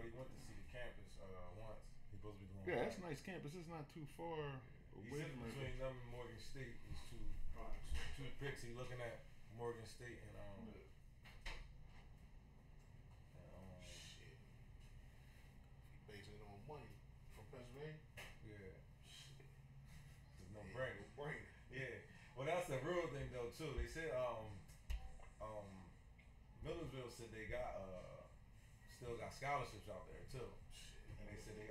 already went to see the campus once. He's supposed to be going Yeah, back. that's a nice campus. It's not too far He's away sitting from between them and Morgan State. He's two picks. He's looking at Morgan State shit. He basing it on money from Pennsylvania. yeah. Shit. It's no brainer. No brainer. Yeah. Well, that's the real thing though too. They said um Millersville said they got still got scholarships out there too. Shit. And they said They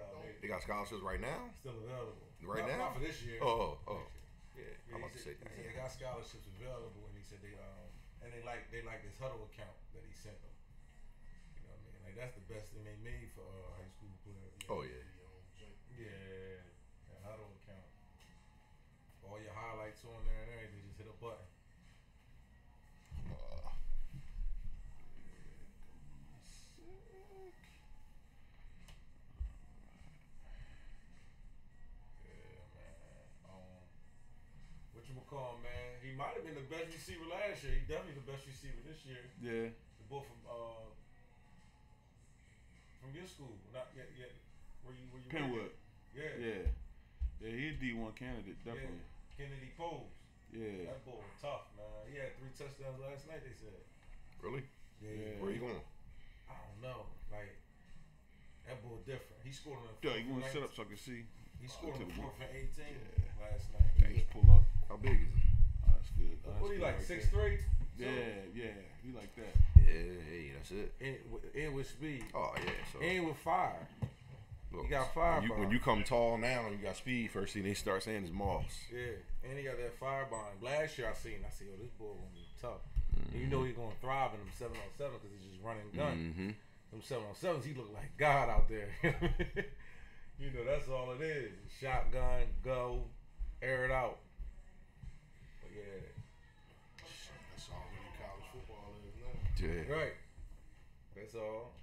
got scholarships right now. still available. Right not, now? Not for this year. Oh. Next year. Yeah, I'm about to say He that. said they got scholarships available, and he said they and they like this huddle account that he sent them. You know what I mean? Like that's the best thing they made for high school players. Oh yeah. Yeah, that huddle account. All your highlights on there and everything. Just hit a button. What man? He might have been the best receiver last year. He definitely the best receiver this year. Yeah. The boy from your school, not yet. Where you Penwood. Yeah. Yeah. Yeah, he's D1 candidate, definitely. Yeah. Kennedy Pose. Yeah. That boy was tough, man. He had 3 touchdowns last night. They said. Really? Yeah. Where you going? I don't know. Like that boy different. He scored on the. Yeah, you want to sit up so I can see? He scored on the 4th and 18 last You night. just pull up. How big is it? That's good. What he like? 6'3"? Yeah. He like that. Yeah, hey, that's it. And with speed. Oh yeah. So And with fire. look, He got fire. when you come tall now and you got speed, first thing they start saying is Moss. Yeah, and he got that fire behind. Last year I said, oh, this boy gonna be tough. And you know he's gonna thrive in them 7-on-7 because he's just running gun. Mm-hmm. Them 7-on-7s, he look like God out there. You know, that's all it is. Shotgun, go, air it out. But yeah. That's all really college football is now. Yeah. Right. That's all.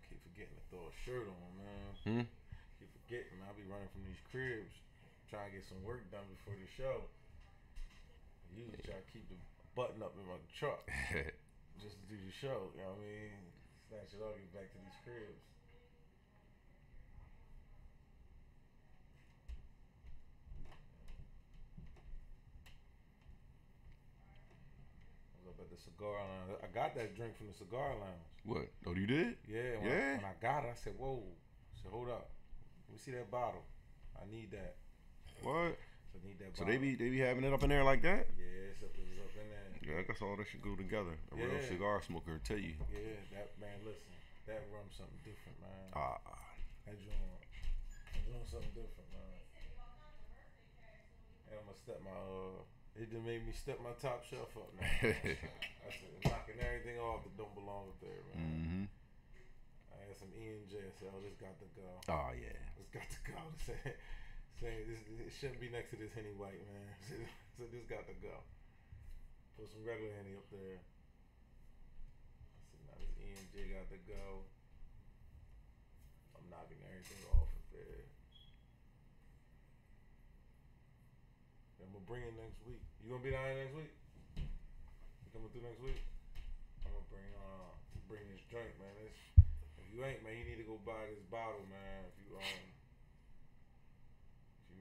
Keep forgetting to throw a shirt on, man. Keep forgetting, man. I be running from these cribs, trying to get some work done before the show. I usually try to keep the button up in my truck just to do the show. You know what I mean? Snatch it all, get back to these cribs. I was up at the cigar lounge. I got that drink from the cigar lounge. What? Oh, you did? Yeah. When I got it, I said, "Whoa!" I said, "Hold up. Let me see that bottle. I need that." What? So I need that. So bottle. they be having it up in there like that? Yeah, it's up in there. Yeah, I guess all that should go together. A real Yeah. cigar smoker will tell you. Yeah, that man. Listen, that rum's something different, man. That joint something different, man. And I'm gonna step my it just made me step my top shelf up now. I said, knocking everything off that don't belong up there, man. I had some E&J. I said, oh, this got to go. Oh yeah. It's got to go. Saying this, it shouldn't be next to this Henny White, man. So this got to go. Put some regular Henny up there. I said, nah, this E&J got to go. I'm knocking everything off of there. I'm gonna bring it next week. You gonna be down here next week? You coming through next week? I'm gonna bring this drink, man. If you ain't, man, you need to go buy this bottle, man. If you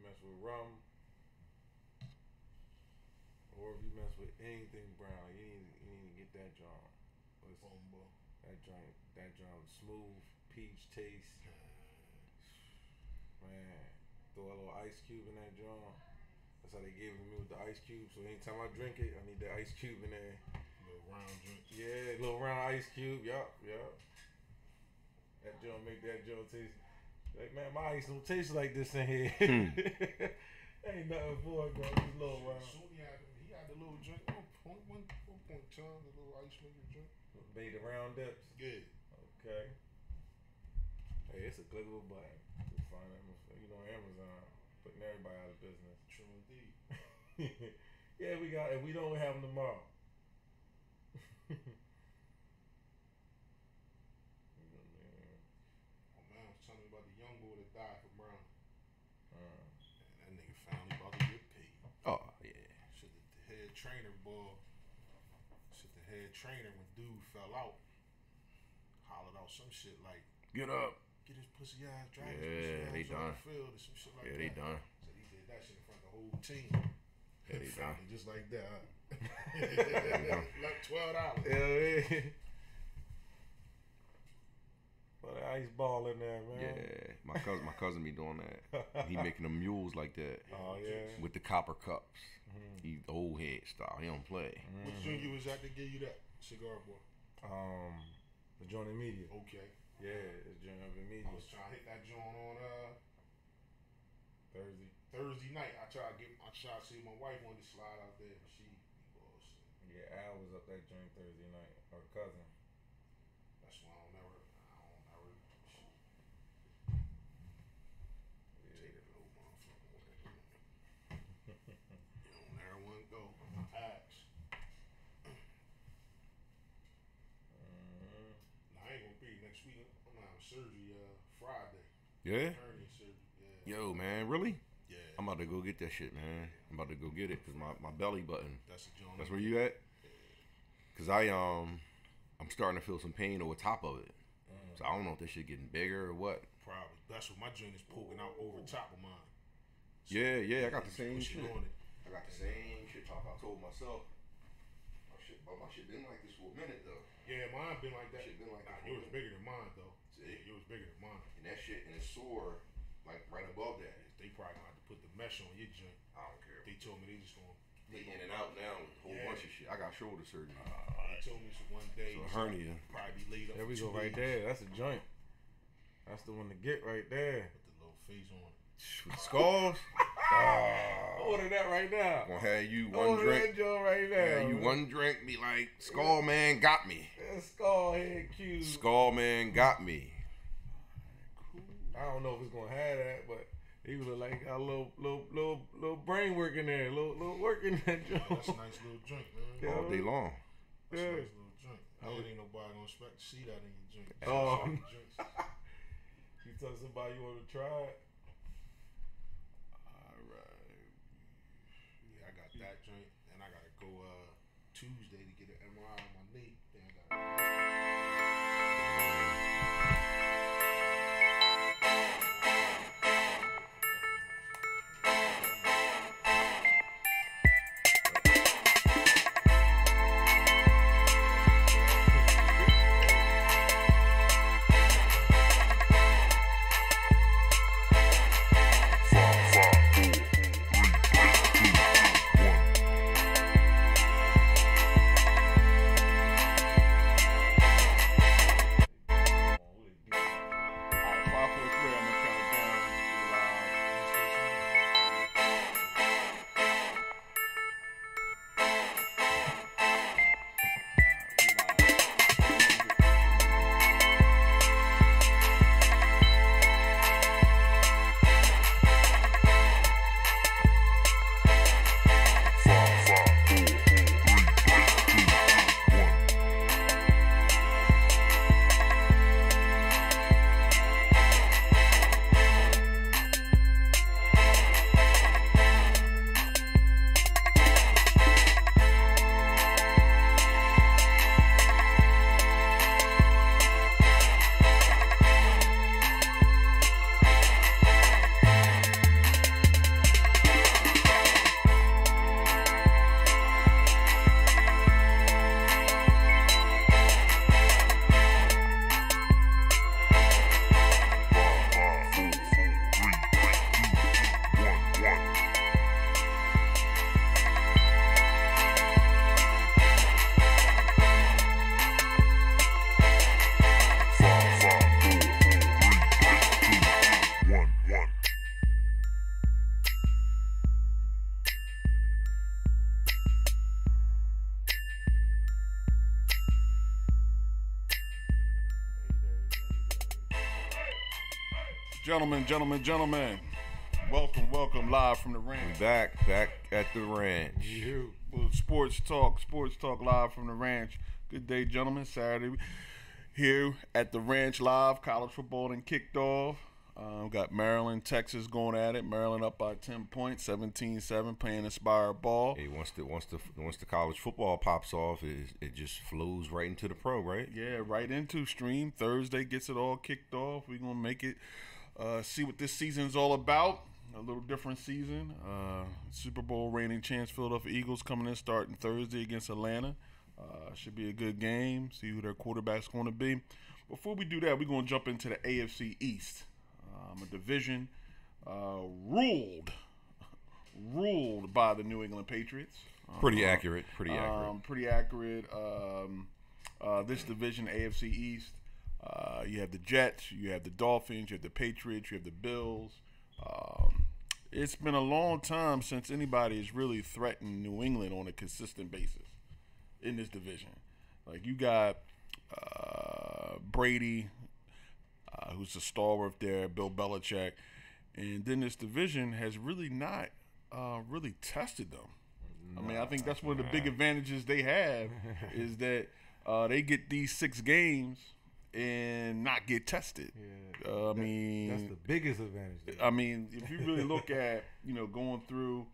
mess with rum, or if you mess with anything brown, you need to get that joint. That joint, smooth peach taste. Man, throw a little ice cube in that joint. That's how they gave it to me with the ice cube. So anytime I drink it, I need the ice cube in there. Little round drink. Yeah, little round ice cube. Yup. That joint make that joint taste like, man, my ice don't taste like this in here. Ain't nothing for it, bro. Just a little round. Sunni had the little drink. 1.2, the little ice maker drink. Made the round dips. Yeah. Okay. Hey, it's a click of a button. You can find it, Amazon. Putting everybody out of business. True indeed. Yeah, we got it. We don't have them tomorrow. head trainer, boy. Said the head trainer when dude fell out, hollered out some shit like, Get up. "Get his pussy ass, drag Yeah, they his pussy ass on done. the field," or some shit like Yeah, that. they done. So he did that shit in front of the whole team. Yeah, they done. Just like that. done. Like $12. Yeah. But the ice ball in there, man. Yeah, my cousin be doing that. He making them mules like that Oh yeah. with the copper cups. He the old head style. He don't play. What joint you was at to give you that cigar, boy? The joint immediate. Okay. Yeah, it's joint of I immediate. was trying to hit that joint on Thursday. night. I tried to see if my wife wanted to slide out there, but she bullshit. Yeah, Al was up that joint Thursday night. Her cousin. That's why I don't never shit. Yeah. Take that little motherfucker away. You don't never want to go. Axe. Nah, I ain't gonna be next week. I'm gonna have surgery Friday. Yeah. Hernia surgery. Yeah. Yo, man, really? Yeah. I'm about to go get that shit, man. I'm about to go get it because my belly button. That's the joint. That's where you at? Cause I'm starting to feel some pain over top of it. So I don't know if this shit getting bigger or what. Probably. That's what my joint is poking out over top of mine. So Yeah, I got the same pushing shit. on it. I got the same shit. I told myself, my shit been like this for a minute though. Yeah, mine been like that. Shit been like Nah, that. yours bigger than mine though. See? Yeah, yours bigger than mine. And that shit and it's sore, like right above that. They probably gonna have to put the mesh on your joint. I don't care. They told me they just gonna. They in and out now with a whole bunch of shit. I got shoulder surgery. They told me so one day. So it's hernia. Probably be laid up. There we for go 2 right days. there. That's a joint. That's the one to get right there. Put the little face on it. With skulls. Order that right now. Gonna have you one Order drink. that joint right now. Have you one drink. Be like, Skull Man got me. That skull head cube. Skull Man got me. I don't know if it's gonna have that, but he was like got a little brain work in there, little work in that joint. Yeah, that's a nice little drink, man. Yeah. All day long. That's Yeah. a nice little drink. Ain't nobody gonna expect to see that in your drink. Oh. Drinks. You tell somebody you want to try it. Alright. Yeah, I got that joint, and I gotta go Tuesday to get an MRI on my knee. Then I gotta. Alright, 5, 4, 3. I'm gonna count it down. We're live. Gentlemen. Welcome live from the ranch. Back at the ranch. Well, sports talk live from the ranch. Good day, gentlemen. Saturday here at the ranch live. College football then kicked off. Got Maryland, Texas going at it. Maryland up by 10 points, 17-7, playing inspired ball. Hey, once the college football pops off, it just flows right into the pro, right? Yeah, right into stream. Thursday gets it all kicked off. We're going to make it see what this season's all about. A little different season. Super Bowl reigning champs Philadelphia Eagles coming in starting Thursday against Atlanta. Should be a good game. See who their quarterback's going to be. Before we do that, we're going to jump into the AFC East. A division ruled by the New England Patriots. Pretty accurate. This division, AFC East, you have the Jets, you have the Dolphins, you have the Patriots, you have the Bills. It's been a long time since anybody has really threatened New England on a consistent basis in this division. Like, you got Brady, who's the stalwart there, Bill Belichick, and then this division has really not really tested them. I mean, I think that's one of the big advantages they have is that they get these 6 games and not get tested. Yeah, I mean, that's the biggest advantage. I mean, if you really look at, going through,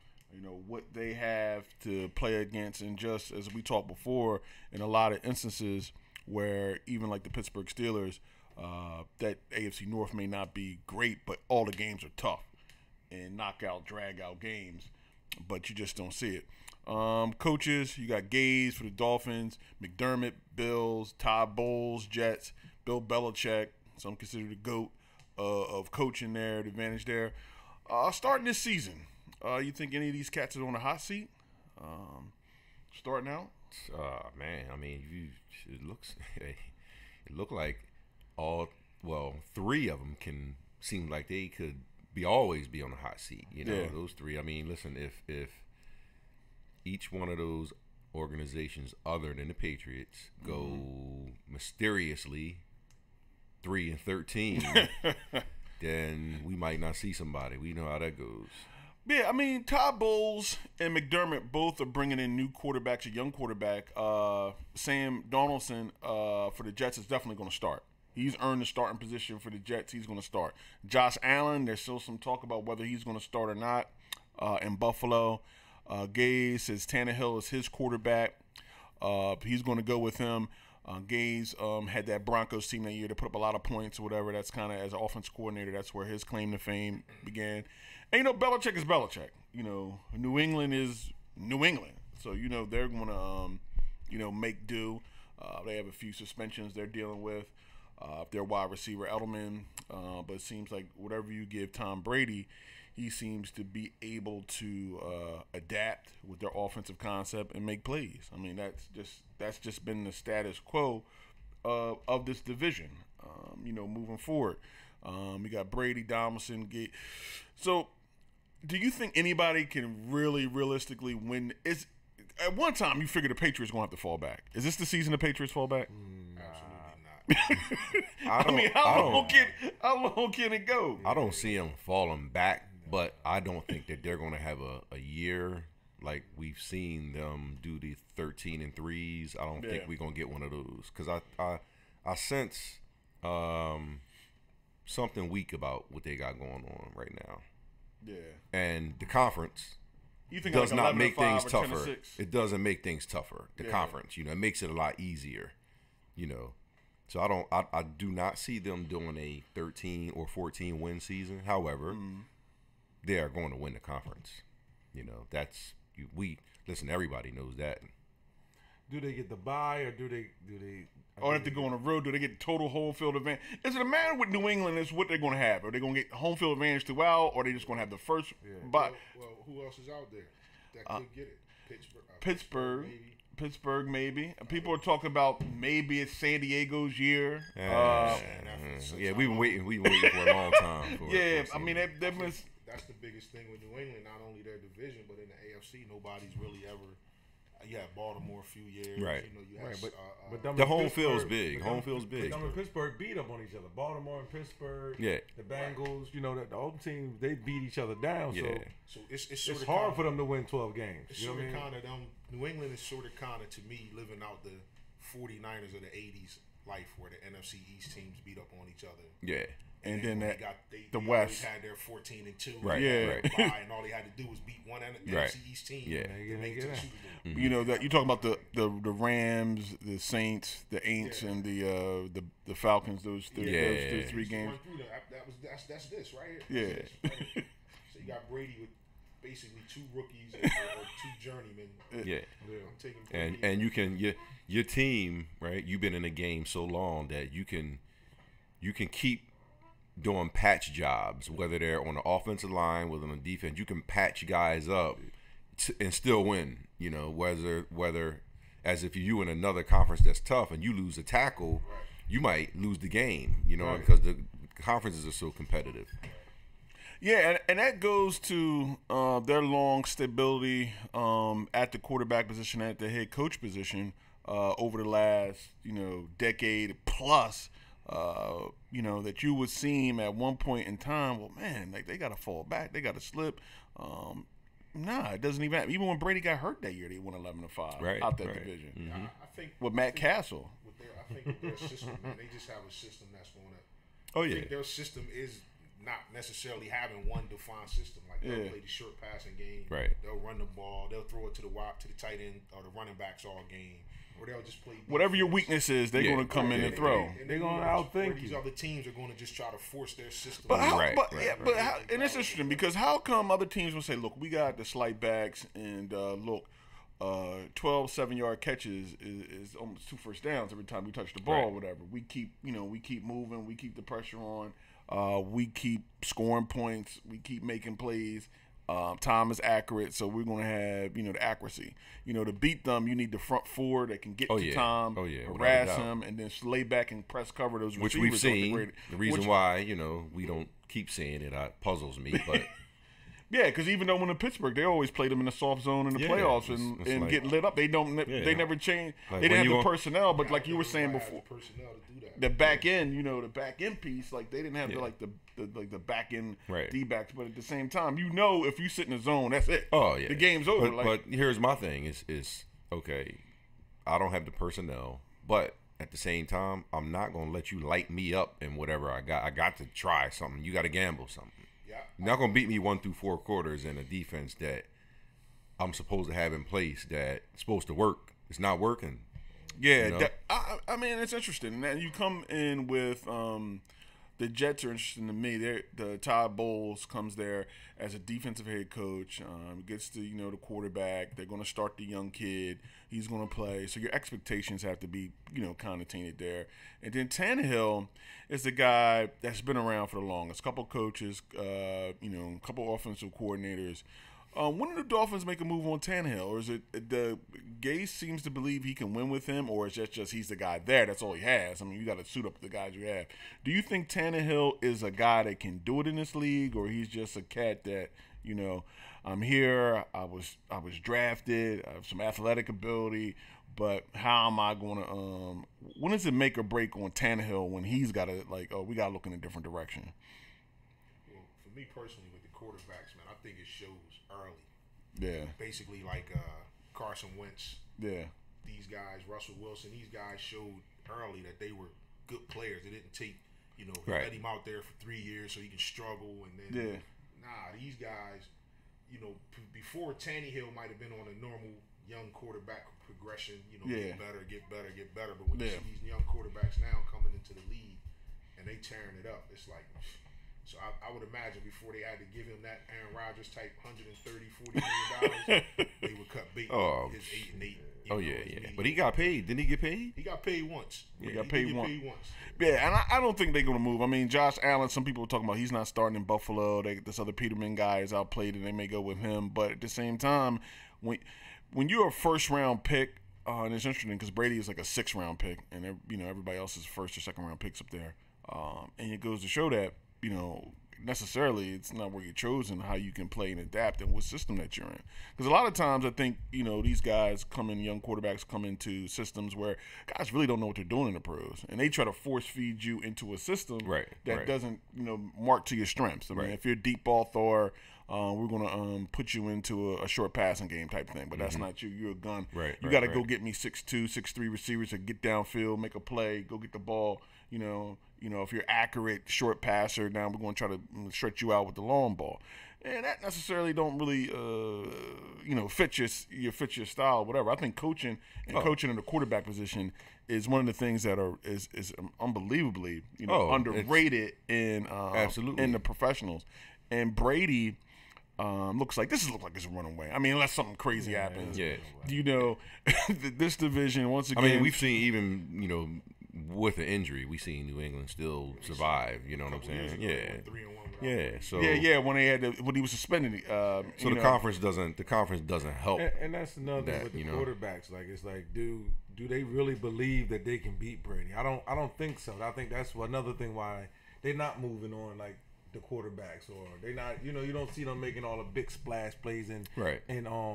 what they have to play against, and just as we talked before, in a lot of instances where even like the Pittsburgh Steelers, that AFC North may not be great, but all the games are tough and knockout, drag-out games, but you just don't see it. Coaches, you got Gaze for the Dolphins, McDermott, Bills, Todd Bowles, Jets, Bill Belichick, some consider the GOAT of coaching there, the advantage there. Starting this season, you think any of these cats are on the hot seat? Starting out? Man, I mean, it looked like 3 of them can seem like they could always be on the hot seat. Yeah. Those 3. I mean, listen, if each one of those organizations other than the Patriots go mysteriously 3-13, then we might not see somebody. We know how that goes. Yeah, I mean, Todd Bowles and McDermott both are bringing in new quarterbacks, a young quarterback. Sam Donaldson for the Jets is definitely going to start. He's earned the starting position for the Jets. He's going to start. Josh Allen, there's still some talk about whether he's going to start or not in Buffalo. Gaze says Tannehill is his quarterback. He's going to go with him. Gaze had that Broncos team that year to put up a lot of points or whatever. That's kind of, as an offense coordinator, that's where his claim to fame began. And, Belichick is Belichick. New England is New England. So, they're going to, make do. They have a few suspensions they're dealing with. Their wide receiver, Edelman. But it seems like whatever you give Tom Brady, he seems to be able to adapt with their offensive concept and make plays. I mean, that's just been the status quo of this division, moving forward. We got Brady, Donaldson. So, do you think anybody can really realistically win? At one time, you figured the Patriots going to have to fall back. Is this the season the Patriots fall back? Absolutely not. I mean, how long can it go? I don't see them falling back, but I don't think that they're going to have a year like we've seen them do the 13-3s. I don't think we're going to get one of those because I sense something weak about what they got going on right now. Yeah. And the conference does not make things or tougher. It doesn't make things tougher. The conference, it makes it a lot easier, So I do not see them doing a 13 or 14 win season. However, they are going to win the conference. Listen, everybody knows that. Do they get the bye or do they? Or if they go on the road, do they get total home field advantage? Is it a matter with New England is what they're going to have? Are they going to get home field advantage throughout, or are they just going to have the first bye? Well, who else is out there that could get it? Pittsburgh, maybe. People are talking about maybe it's San Diego's year. We've been waiting for a long time. I mean, that's the biggest thing with New England. Not only their division, but in the AFC, nobody's really ever. You had Baltimore a few years, right? But the home field's big. Home field's big. Pittsburgh beat up on each other. Baltimore and Pittsburgh. Yeah. The Bengals. The old teams they beat each other down. Yeah. So it's hard for them to win 12 games. It's New England is sort of kind of to me living out the 49ers of the 80s life where the NFC East teams beat up on each other. Yeah. And then when that they West had their 14-2, Right, Yeah. right. and all they had to do was beat one NFC East team. Yeah. To make it to the Super Bowl. You know that you talking about the Rams, the Saints, the Aints, and the Falcons. Those three games. Run through that's this right here. Yeah. This right here. So you got Brady with basically 2 rookies or 2 journeymen. Yeah. I'm taking And you can your team, right? You've been in the game so long that you can keep doing patch jobs, whether they're on the offensive line, whether on the defense. You can patch guys up and still win. You know, whether as if you in another conference that's tough and you lose a tackle, you might lose the game. You know, because the conferences are so competitive. Yeah, and that goes to their long stability at the quarterback position, at the head coach position over the last, decade plus. That you would seem at one point in time, well, man, like they got to fall back, they got to slip. Nah, it doesn't even happen. Even when Brady got hurt that year, they won 11-5 out that division. Mm-hmm. I think with Matt Castle. I think with their system, man, they just have a system that's going to. Oh I yeah. think their system is not necessarily having one defined system. Like they'll play the short passing game. Right. They'll run the ball. They'll throw it to the tight end or the running backs all game. Or they'll just play defense. Whatever your weakness is, they're going to come in and throw. They're going to outthink these you. other teams are going to just try to force their system. But how, Right, but right, yeah, right. but how, and it's interesting because how come other teams will say, look, we got the slight backs and 12 7-yard catches is almost 2 first downs every time we touch the ball, or whatever. We keep moving, we keep the pressure on, we keep scoring points, we keep making plays. Time is accurate, so we're going to have, the accuracy. To beat them, you need the front four that can get to Tom, harass him, and then lay back and press cover those Which receivers. we've seen. The reason why, we don't keep saying it puzzles me, but yeah, because even though when in Pittsburgh, they always played them in the soft zone in the playoffs and like, get lit up. They never change. Like they didn't have the Yeah, personnel, but like you were saying before, personnel to do that. the back end, the back end piece, like they didn't have the back end D backs. But at the same time, if you sit in the zone, that's it. Oh yeah, the game's over. But here's my thing: is okay. I don't have the personnel, but at the same time, I'm not gonna let you light me up in whatever I got. I got to try something. You got to gamble something. Yeah. You're not gonna beat me 1 through 4 quarters in a defense that I'm supposed to have in place that's supposed to work. It's not working. Yeah, I mean it's interesting. And you come in with the Jets are interesting to me. The Todd Bowles comes there as a defensive head coach. Gets to the quarterback. They're going to start the young kid. He's going to play. So your expectations have to be kind of tainted there. And then Tannehill is the guy that's been around for the longest. Couple coaches, couple offensive coordinators. When did the Dolphins make a move on Tannehill? Or is it the Gase seems to believe he can win with him, or is it just he's the guy there? That's all he has. I mean, you got to suit up the guys you have. Do you think Tannehill is a guy that can do it in this league, or he's just a cat that I'm here, I was drafted, I have some athletic ability, but how am I going to? When does it make or break on Tannehill when he's got to we got to look in a different direction? Well, for me personally, with the quarterbacks, man, I think it shows early. Yeah. Basically, like Carson Wentz. Yeah. These guys, Russell Wilson. These guys showed early that they were good players. They didn't take, let him out there for 3 years so he can struggle, and then these guys, before Tannehill might have been on a normal young quarterback progression. Get better. But when you see these young quarterbacks now coming into the league and they tearing it up, it's like. So I would imagine before they had to give him that Aaron Rodgers type $130-40 million, they would cut bait. His 8-8. Oh yeah. But he got paid. Didn't he get paid? He got paid once. He got paid once. Yeah, and I don't think they're going to move. I mean, Josh Allen, some people are talking about he's not starting in Buffalo. This other Peterman guy is outplayed, and they may go with him. But at the same time, when you're a first-round pick, and it's interesting because Brady is like a 6th-round pick, and everybody else is first or second-round picks up there. And it goes to show that, necessarily it's not where you're chosen, how you can play and adapt and what system that you're in. Because a lot of times I think, these guys young quarterbacks come into systems where guys really don't know what they're doing in the pros. And they try to force feed you into a system that doesn't, mark to your strengths. I mean, if you're a deep ball thrower, we're gonna put you into a short passing game type thing. But that's not you. You're a gun. Right. You got to go get me 6'2", 6'3" receivers to get downfield, make a play, go get the ball. You know, if you're accurate, short passer, now we're going to try to stretch you out with the long ball. And that necessarily don't really, fit your style, whatever. I think coaching in the quarterback position is one of the things that is unbelievably, underrated in absolutely in the professionals. And Brady looks like it's a runaway. I mean, unless something crazy happens. Yeah. This division once again. I mean, we've seen even with an injury, we seen New England still survive. You know what I'm saying? Yeah. 3-1. Yeah. So when he was suspended. So the conference doesn't help. And that's another thing with the quarterbacks. Like it's like, do they really believe that they can beat Brady? I don't think so. I think that's another thing why they're not moving on like the quarterbacks, or they not. You don't see them making all the big splash plays in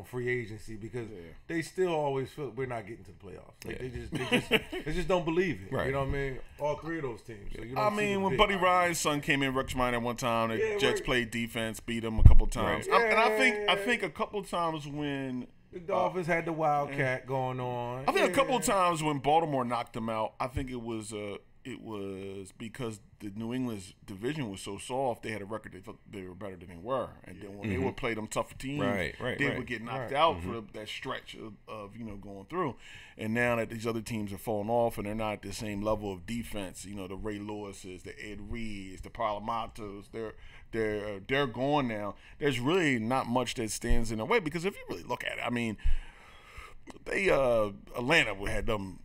free agency because they still always feel we're not getting to the playoffs. Like they just don't believe it. Right. You know what I mean? All three of those teams. So when Buddy Ryan's son came in Rick's-Mind at one time, the Jets played defense, beat them a couple times. Right. And I think a couple times when the Dolphins had the Wildcat going on. I think a couple times when Baltimore knocked them out, I think it was because the New England's division was so soft. They had a record they thought they were better than they were, and then when they would play them tougher teams, they would get knocked out for that stretch of going through. And now that these other teams are falling off and they're not at the same level of defense, the Ray Lewises, the Ed Reeds, the Palamatos, they're gone now. There's really not much that stands in the way because if you really look at it, I mean, they Atlanta had them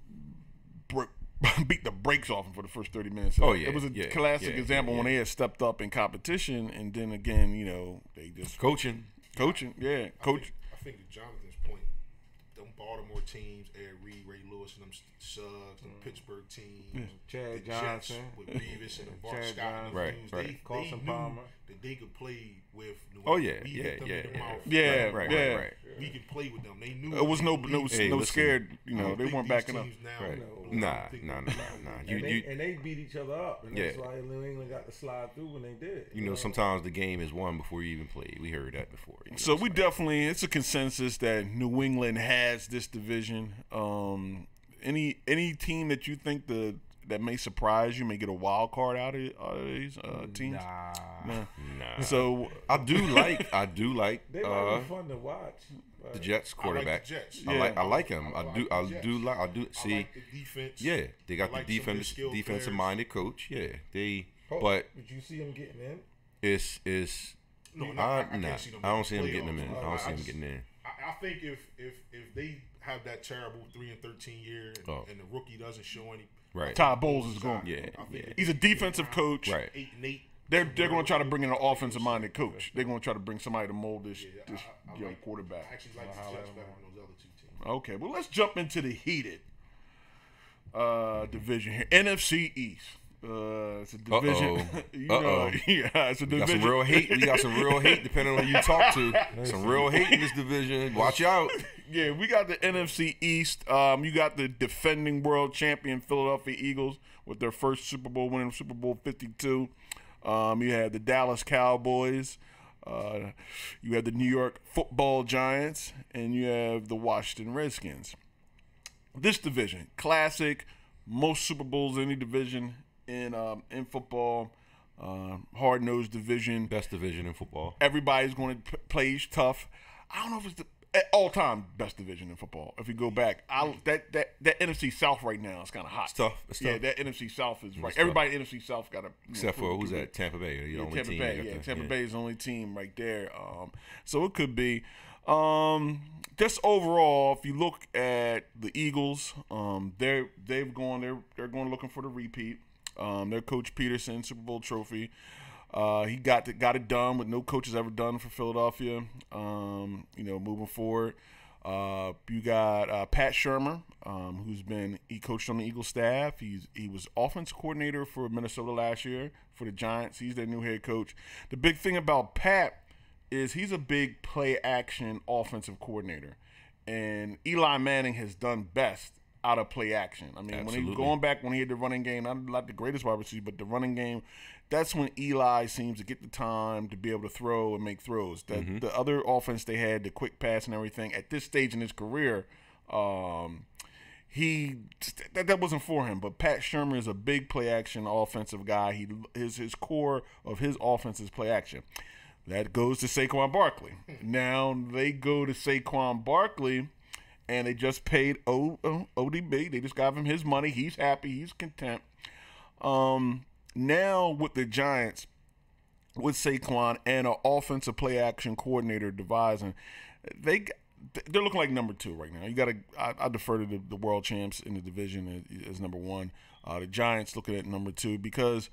beat the brakes off them for the first 30 minutes. It was a classic example when they had stepped up in competition, and then again, they just coaching. Coach. I think to Jonathan's point, them Baltimore teams, Ed Reed, Ray Lewis, and them Suggs, them Pittsburgh teams, Chad the Johnson Jets with Beavis and Bart Chad Scott, and Johnson. those dudes, Right. they knew Palmer. that they could play with New Oh, England. yeah, We hit them in the mouth. Right. We could play with them. They knew It was no listen, scared. They weren't backing up. Right. Nah. And they beat each other up, and that's why New England got to slide through when they did. Sometimes the game is won before you even play. We heard that before. So we definitely, it's a consensus that New England has this division. Any team that you think that may surprise you, may get a wild card out of these teams? Nah. So I do like They might be fun to watch. the Jets quarterback. I like the Jets. I like him. I do see. I like the defense. Yeah, they got like the some of the skilled defensive players. minded coach. Yeah, But did you see them getting in? it's No, I can't see them don't see him in the getting them in. playoffs. I don't see him getting in. I think if they have that terrible 3-13 year and the rookie doesn't show any Right. Todd Bowles is gone. Yeah. He's a defensive coach. Right. 8-8. They're going to try to bring in an offensive-minded coach. They're going to try to bring somebody to mold this young I quarterback. actually like the Jets better than those other two teams. Okay, well, let's jump into the heated division here. NFC East. It's a division. It's a division. We got some real hate. We got some real hate depending on who you talk to. Some real hate in this division. Watch out. Yeah, we got the NFC East. You got the defending world champion Philadelphia Eagles with their first Super Bowl winning Super Bowl 52. You had the Dallas Cowboys. You have the New York Football Giants, and you have the Washington Redskins. This division, classic, most Super Bowls in any division in football. Hard-nosed division. Best division in football. Everybody's going to play tough. I don't know if it's the all-time best division in football. If you go back, that NFC South right now is kind of hot. It's tough. Yeah, that NFC South is right. Everybody in NFC South got a except for who's that? Tampa Bay. Tampa Bay. Tampa Bay is the only team right there. So it could be. Just overall, if you look at the Eagles, they're going looking for the repeat. Their coach Peterson, Super Bowl trophy. He got it done what no coach has ever done for Philadelphia. Moving forward, you got Pat Shurmur, he coached on the Eagles staff. He was offense coordinator for Minnesota last year for the Giants. He's their new head coach. The big thing about Pat is he's a big play action offensive coordinator, and Eli Manning has done best out of play action. I mean, Absolutely. when he going back when he had the running game, not the greatest wide receiver, but the running game, that's when Eli seems to get the time to be able to throw and make throws. That the other offense they had, the quick pass and everything, at this stage in his career, that wasn't for him. But Pat Shurmur is a big play action offensive guy. His core of his offense is play action. That goes to Saquon Barkley. Now they go to Saquon Barkley, and they just paid ODB. They just gave him his money. He's happy. He's content. Now with the Giants, with Saquon and an offensive play action coordinator devising, they're looking like number 2 right now. You got to I defer to the world champs in the division as number 1. The Giants looking at number 2 because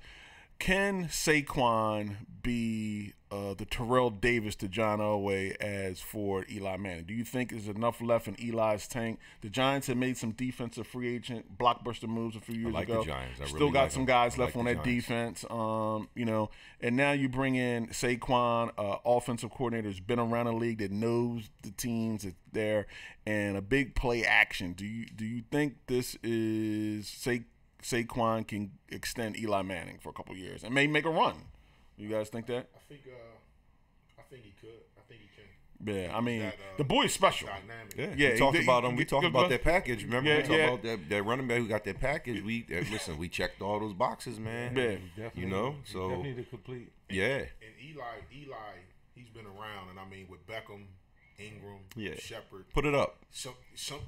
can Saquon be the Terrell Davis to John Elway as for Eli Manning? Do you think there's enough left in Eli's tank? The Giants have made some defensive free agent blockbuster moves a few years ago. The Giants. I Still really got like some them. guys I left like on the that Giants. defense. And now you bring in Saquon, offensive coordinator who's been around the league that knows the teams that's there, and a big play action. Do you think this is Saquon can extend Eli Manning for a couple years and may make a run? You guys think that? I think he could. I think he can. Yeah, I mean, That, the boy is special. dynamic. Yeah, we talked he- about him. he- We talked he- about that package. Remember, Yeah, we talked yeah. about that running back who got that package. We checked all those boxes, man. Yeah. You know, so definitely the complete. yeah, And Eli, he's been around, and I mean with Beckham, Ingram, Yeah. Shepard. put it up. Some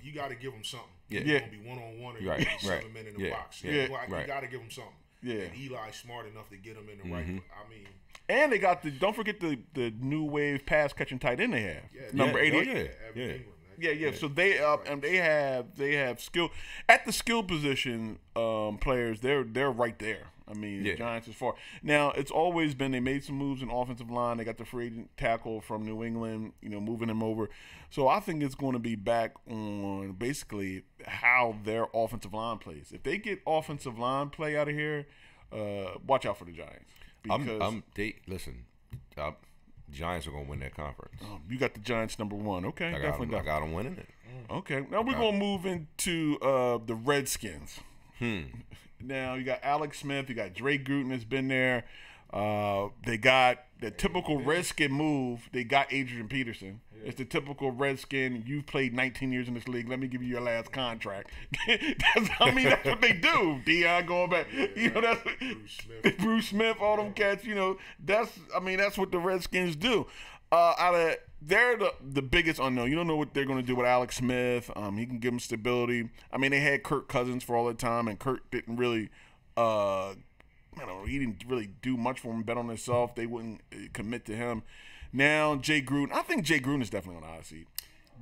you got to give him something. Yeah. It's gonna be 1-on-1 or you Right, gonna be right. 7 men in the Yeah, box. yeah, You right. got to give him something. Yeah. And Eli's smart enough to get him in the right. I mean, And they got don't forget the new wave pass catching tight end they have. yeah, Number Yeah. 88. Oh, Evan yeah. Ingram. Yeah. So they and they have skill at the skill position players. They're right there. I mean, Yeah. the Giants is far now. It's always been they made some moves in offensive line. They got the free agent tackle from New England. Moving him over. So I think it's going to be back on basically how their offensive line plays. If they get offensive line play out of here, watch out for the Giants. Because Giants are gonna win that conference. you got the Giants number 1. Okay, I definitely. got them winning it. Okay, now we're gonna move into the Redskins. Now you got Alex Smith, you got Dre Gruden has been there. They got the typical Redskin move. They got Adrian Peterson. It's the typical Redskin. You've played 19 years in this league. Let me give you your last contract. That's what they do. Dion going back. That's Bruce Smith, all them cats. That's what the Redskins do. They're the biggest unknown. You don't know what they're going to do with Alex Smith. He can give them stability. I mean, they had Kirk Cousins for all the time, and Kirk didn't really, he didn't really do much for him. Bet on himself. They wouldn't commit to him. Now Jay Gruden. I think Jay Gruden is definitely on the hot seat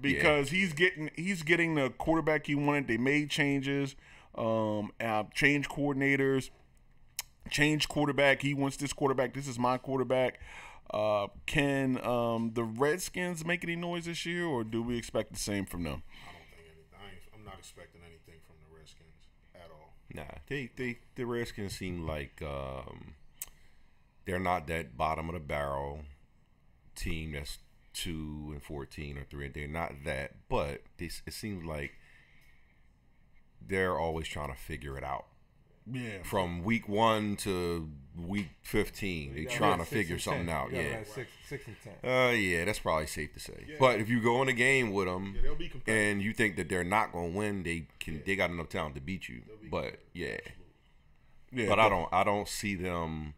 because he's getting the quarterback he wanted. They made changes, changed coordinators, changed quarterback. He wants this quarterback. This is my quarterback. Can the Redskins make any noise this year, or do we expect the same from them? I don't think anything. I'm not expecting anything from the Redskins at all. Nah, the Redskins seem like they're not that bottom of the barrel team that's 2-14 or 3. They're not that, but it seems like they're always trying to figure it out. Yeah. From week 1 to week 15, they're trying to figure something out. Yeah. 6 and 10. Yeah, that's probably safe to say. Yeah. But if you go in a game with them They'll be competitive. and you think that they're not going to win, they got enough talent to beat you. But yeah. But I don't see them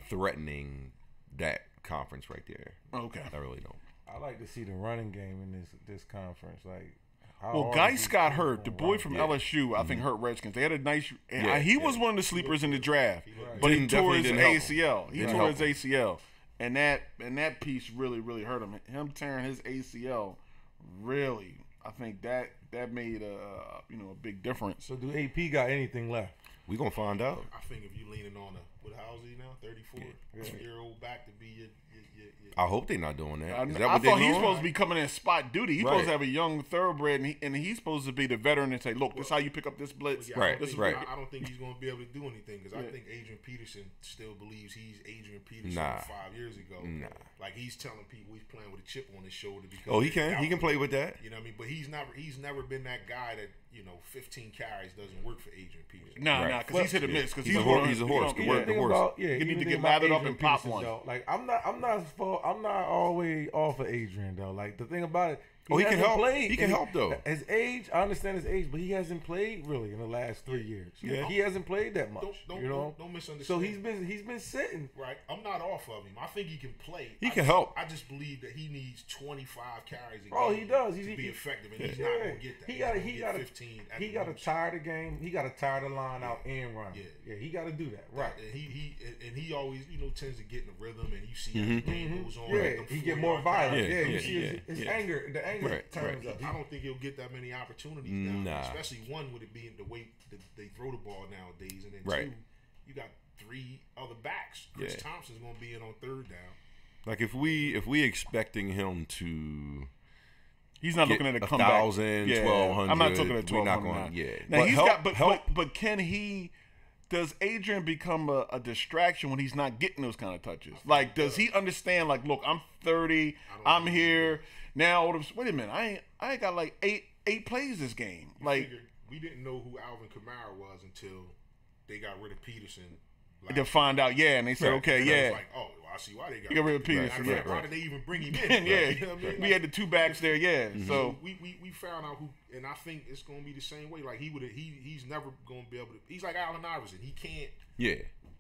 threatening that conference right there. Okay. I really don't. I like to see the running game in this conference. Like, Well, Geis got hurt. The boy from LSU, I think, hurt Redskins. They had a nice. He was one of the sleepers in the draft, but he tore his ACL. He tore his ACL, and that piece really hurt him. Him tearing his ACL, really, I think that made a big difference. So do AP got anything left? We gonna find out. I think if you leaning on what how old is he now? 34 year old back to be your I hope they're not doing that. Is that I what thought they he's doing? supposed to be coming in spot duty. He's Right. supposed to have a young thoroughbred, and he's supposed to be the veteran and say, "Look, this is how you pick up this blitz." Yeah, Right, I right. don't think he's going to be able to do anything because I think Adrian Peterson still believes he's Adrian Peterson Nah. 5 years ago. Nah. Like he's telling people he's playing with a chip on his shoulder because Oh, he can play with that. You know what I mean? But he's never been that guy that 15 carries doesn't work for Adrian Peterson. Nah, because he's hit or miss. Because He's a horse. Can work the horse. You need to get lathered up and pop one. Like I'm not always all for Adrian though. Like the thing about it, He can help. Played, He can help though. His age, I understand his age, but he hasn't played really in the last 3 years. Yeah. He hasn't played that much. Don't misunderstand. So he's been sitting. Right. I'm not off of him. I think he can play. He can help. I just believe that he needs 25 carries a game. Oh, he does. To be effective, and he's Yeah. not going to get that. He got to 15. He got to tire the game. He got to tire the line out and run. Yeah. He got to do that. Right. And he always tends to get in the rhythm, and you see as the game goes on. Yeah, like them he get 40-yard more violent. carries. Yeah, you see his anger. The anger turns up. I don't think he'll get that many opportunities now. Especially one with it being the way that they throw the ball nowadays, and then two, you got 3 other backs. Chris Thompson's going to be in on 3rd down. Like if we expecting him to, he's not looking at a comeback. 1,000, 1,200. I'm not looking at 1,200. We're not going. Yeah. Now but can he? Does Adrian become a distraction when he's not getting those kind of touches? Like, does he understand? Like, look, I'm 30. I'm here now. Wait a minute. I ain't got like eight plays this game. Like, we didn't know who Alvin Kamara was until they got rid of Peterson. To find out, and they said, okay, and I was like, oh, well, I see why they got rid of Peterson. Why did they even bring him in? Yeah, you know what I mean? We had the 2 backs there, So we found out who, and I think it's going to be the same way. Like he's never going to be able to. He's like Allen Iverson. He can't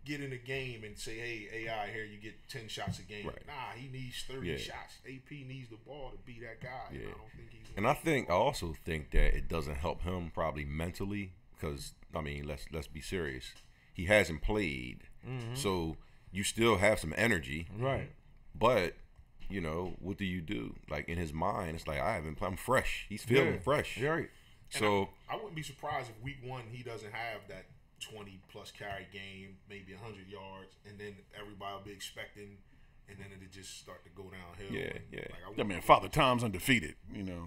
get in a game and say, hey, AI, here you get 10 shots a game. Right. Nah, he needs 30 shots. AP needs the ball to be that guy. Yeah. And I don't think he's. And I also think that it doesn't help him probably mentally because I mean let's be serious. He hasn't played, so you still have some energy, right? But what do you do? Like in his mind, it's like I haven't played. I'm fresh. He's feeling fresh, right? So I wouldn't be surprised if week 1 he doesn't have that 20+ carry game, maybe 100 yards, and then everybody will be expecting, and then it'll just start to go downhill. Like, I mean, Father Time's undefeated.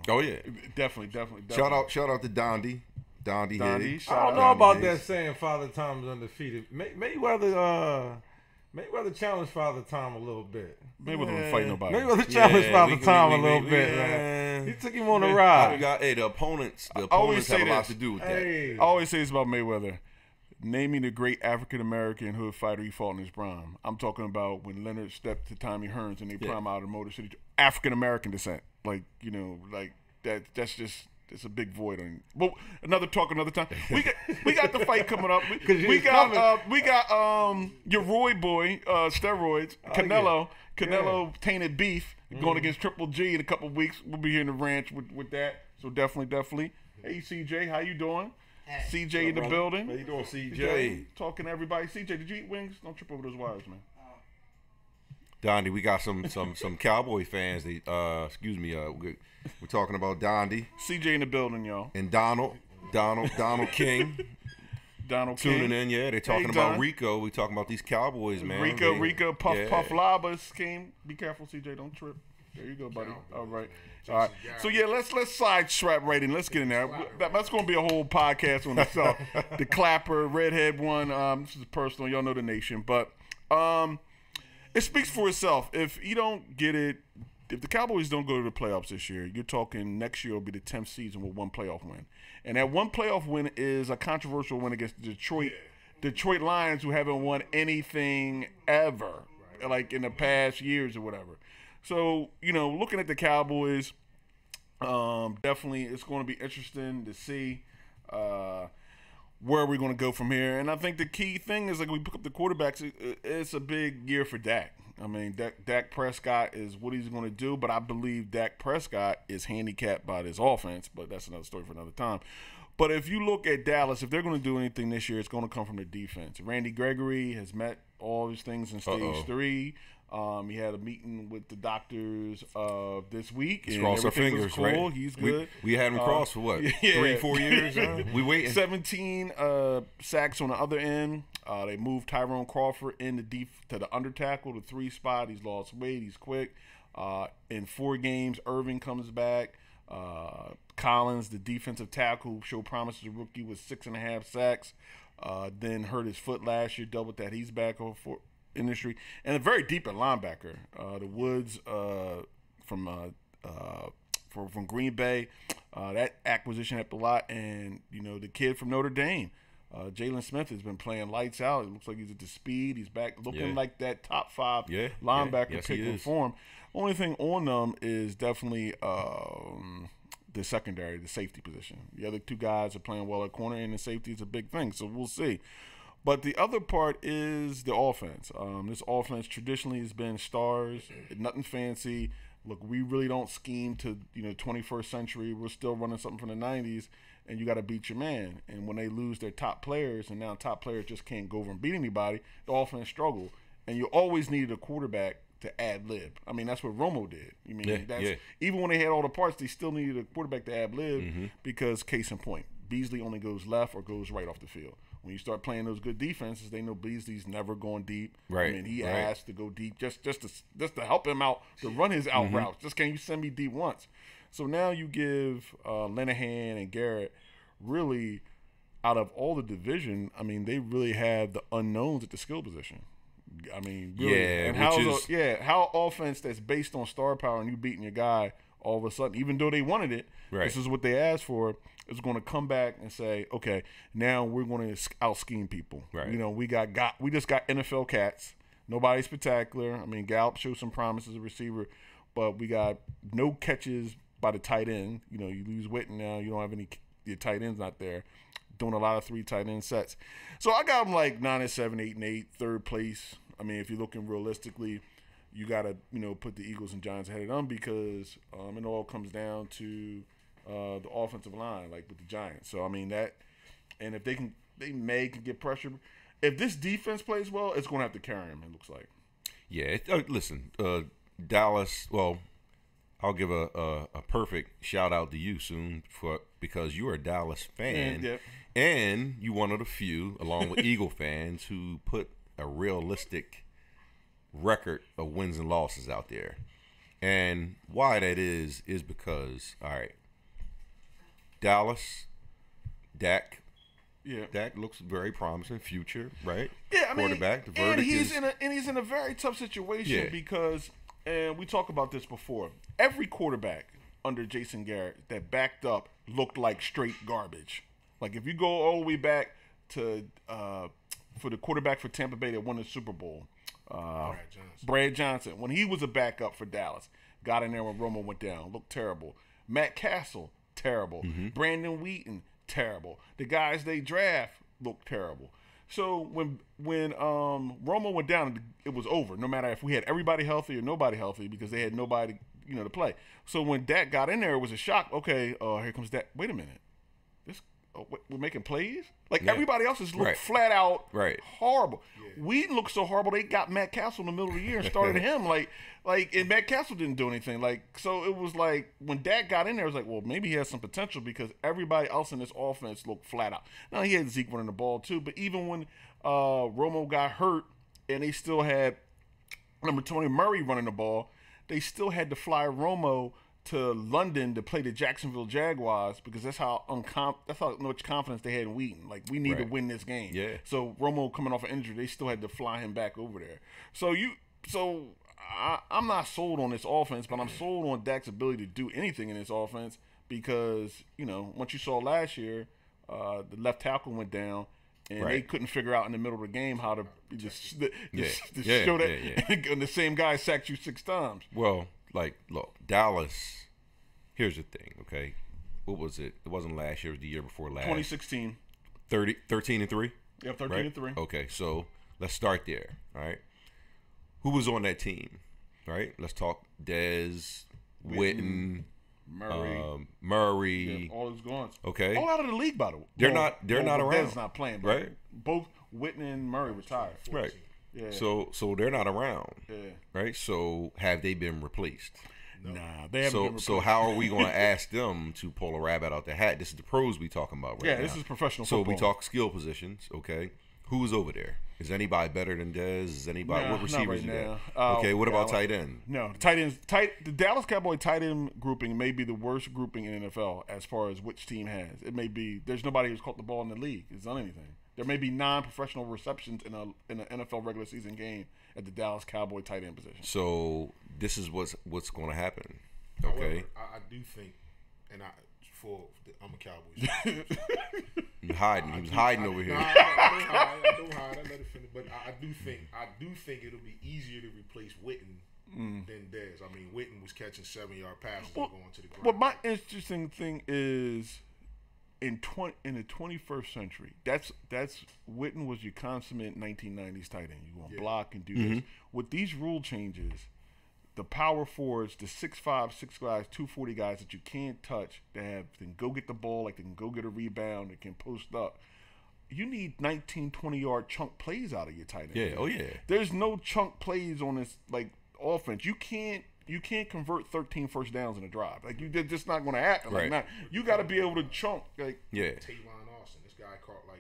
Oh yeah, definitely. Shout out to Dondi. Dondi. I don't know about that saying Father Time's undefeated. Mayweather challenged Father Time a little bit. Mayweather wouldn't fight nobody. Mayweather challenged Father Time a little bit, man. He took him on the ride. The opponents have a lot to do with that. I always say this about Mayweather. Name me the great African American hood fighter he fought in his prime. I'm talking about when Leonard stepped to Tommy Hearns and they prime out of Motor City. African American descent. Like that's just. It's a big void on. Well, another time. We got the fight coming up. We got your Roy boy steroids Canelo tainted beef going against Triple G in a couple of weeks. We'll be here in the ranch with that. So definitely. Hey CJ, how you doing? CJ in the building. How you doing, CJ? Talking to everybody. CJ, did you eat wings? Don't trip over those wires, man. Dondi, we got some Cowboy fans. We're talking about Dondi. CJ in the building, y'all. And Donald King. Donald tuning King. in, they're talking about Rico. We talking about these Cowboys, man. Rico, Puff Labas came. Be careful, CJ, don't trip. There you go, buddy. All right. So let's sidetrack right in. Let's get in there. That's going to be a whole podcast on itself. The Clapper redhead one. This is personal. Y'all know the nation, but it speaks for itself. If you don't get it, if the Cowboys don't go to the playoffs this year, you're talking next year will be the 10th season with 1 playoff win. And that 1 playoff win is a controversial win against the Detroit Lions, who haven't won anything ever, like in the past years or whatever. So, looking at the Cowboys, definitely it's going to be interesting to see where we're going to go from here. And I think the key thing is, like, we pick up the quarterbacks, it's a big year for Dak. I mean, Dak Prescott is what he's going to do, but I believe Dak Prescott is handicapped by this offense, but that's another story for another time. But if you look at Dallas, if they're going to do anything this year, it's going to come from the defense. Randy Gregory has met all these things in stage 3. He had a meeting with the doctors this week. And cross our fingers, cool. Right? He's good. We had him crossed for what? 3-4 years? We waiting. 17 sacks on the other end. They moved Tyrone Crawford in to the under tackle, the 3 spot. He's lost weight. He's quick. In 4 games, Irving comes back. Collins, the defensive tackle, showed promise as a rookie with 6.5 sacks. Then hurt his foot last year. Doubled that. He's back for industry. And a very deep at linebacker. The Woods from Green Bay. That acquisition helped a lot. And, the kid from Notre Dame, Jalen Smith, has been playing lights out. It looks like he's at the speed. He's back looking like that top 5 linebacker yes, pick in form. Only thing on them is definitely the secondary, the safety position. The other 2 guys are playing well at corner, and the safety is a big thing, so we'll see. But the other part is the offense. This offense traditionally has been stars, nothing fancy. Look, we really don't scheme to 21st century. We're still running something from the 90s, and you got to beat your man. And when they lose their top players, and now top players just can't go over and beat anybody, the offense struggle. And you always needed a quarterback to ad lib. I mean, that's what Romo did. Even when they had all the parts, they still needed a quarterback to ad lib because, case in point, Beasley only goes left or goes right off the field. When you start playing those good defenses, they know Beasley's never going deep. Right. I mean, he asked to go deep just to help him out, to run his out routes. Just, can you send me deep once? So now you give Linehan and Garrett, really, out of all the division, I mean, they really have the unknowns at the skill position. I mean, really. And how offense that's based on star power and you beating your guy all of a sudden, even though they wanted it, this is what they asked for, is going to come back and say, okay, now we're going to out scheme people. Right. We just got NFL cats. Nobody spectacular. I mean, Gallup showed some promise as a receiver, but we got no catches by the tight end. You lose Witten now. You don't have any. Your tight end's not there. Doing a lot of 3 tight end sets. So I got them like 9-7, 8-8, 3rd place. I mean, if you're looking realistically, you got to, put the Eagles and Giants ahead of them because it all comes down to the offensive line, like with the Giants. So, I mean, and if they can get pressure. If this defense plays well, it's going to have to carry them, it looks like. Yeah, listen, Dallas, well, I'll give a perfect shout-out to you soon because you're a Dallas fan, and you're one of the few, along with Eagle fans, who put a realistic record of wins and losses out there. And why that is because, all right, Dallas, Dak looks very promising future, right? Yeah, I mean, quarterback. The and verdict he's in a very tough situation because, and we talked about this before, every quarterback under Jason Garrett that backed up looked like straight garbage. Like if you go all the way back to for the quarterback for Tampa Bay that won the Super Bowl, Brad Johnson, when he was a backup for Dallas, got in there when Romo went down, looked terrible. Matt Castle, terrible. Brandon Wheaton, terrible. The guys they draft looked terrible. So when Romo went down, it was over. No matter if we had everybody healthy or nobody healthy, because they had nobody to play. So when Dak got in there, it was a shock. Okay, here comes Dak. Wait a minute, we're making plays. Like everybody else has looked flat out horrible. Yeah. We looked so horrible. They got Matt Castle in the middle of the year and started him and Matt Castle didn't do anything. So it was like when Dak got in there, it was like, well, maybe he has some potential because everybody else in this offense looked flat out. Now he had Zeke running the ball too, but even when Romo got hurt and they still had number 20 Murray running the ball, they still had to fly Romo to London to play the Jacksonville Jaguars because that's how much confidence they had in Wheaton. Like, we need to win this game. Yeah. So Romo coming off an injury, they still had to fly him back over there. So I'm not sold on this offense, but I'm sold on Dak's ability to do anything in this offense because, once you saw last year, the left tackle went down. And they couldn't figure out in the middle of the game how to just show that. And the same guy sacked you 6 times. Well, look, Dallas, here's the thing, okay? What was it? It wasn't last year. It was the year before last. 2016. 13-3? Yeah, 13-3. Okay, so let's start there, all right? Who was on that team, right? Let's talk Dez, Witten, Murray. Yeah, all is gone. Okay. All out of the league, by the way. They're not around. Dez not playing, right? Both Witten and Murray retired. Right. Yeah. So they're not around. Yeah. Right. So have they been replaced? No. Nah, they haven't been replaced. So how are we going to ask them to pull a rabbit out the hat? This is the pros we talking about right now. Yeah, this is professional football. So we talk skill positions, okay? Who's over there? Is anybody better than Dez? Is anybody what receivers right you now. got? Okay, what about tight end? No, the Dallas Cowboy tight end grouping may be the worst grouping in NFL as far as which team has. It may be there's nobody who's caught the ball in the league. It's done anything. There may be non-professional receptions in an NFL regular season game at the Dallas Cowboy tight end position. So this is what's going to happen. However, Okay, I do think, and I'm a Cowboys fan. He was hiding over here. I don't hide. I let it finish. But I do think it'll be easier to replace Witten than Dez. I mean, Witten was catching 7-yard passes and going to the ground. Well, my interesting thing is in the 21st century, that's Witten was your consummate 1990s tight end. You want to block and do this. With these rule changes, the power forwards, the 6'5", 6 guys, 240 guys that you can't touch, that can go get the ball, like they can go get a rebound, they can post up. You need 19, 20-yard chunk plays out of your tight end. Yeah, oh yeah. There's no chunk plays on this offense. You can't convert 13 first downs in a drive. They're just not going to happen. Right. You got to be able to chunk. Tavon Austin, this guy caught I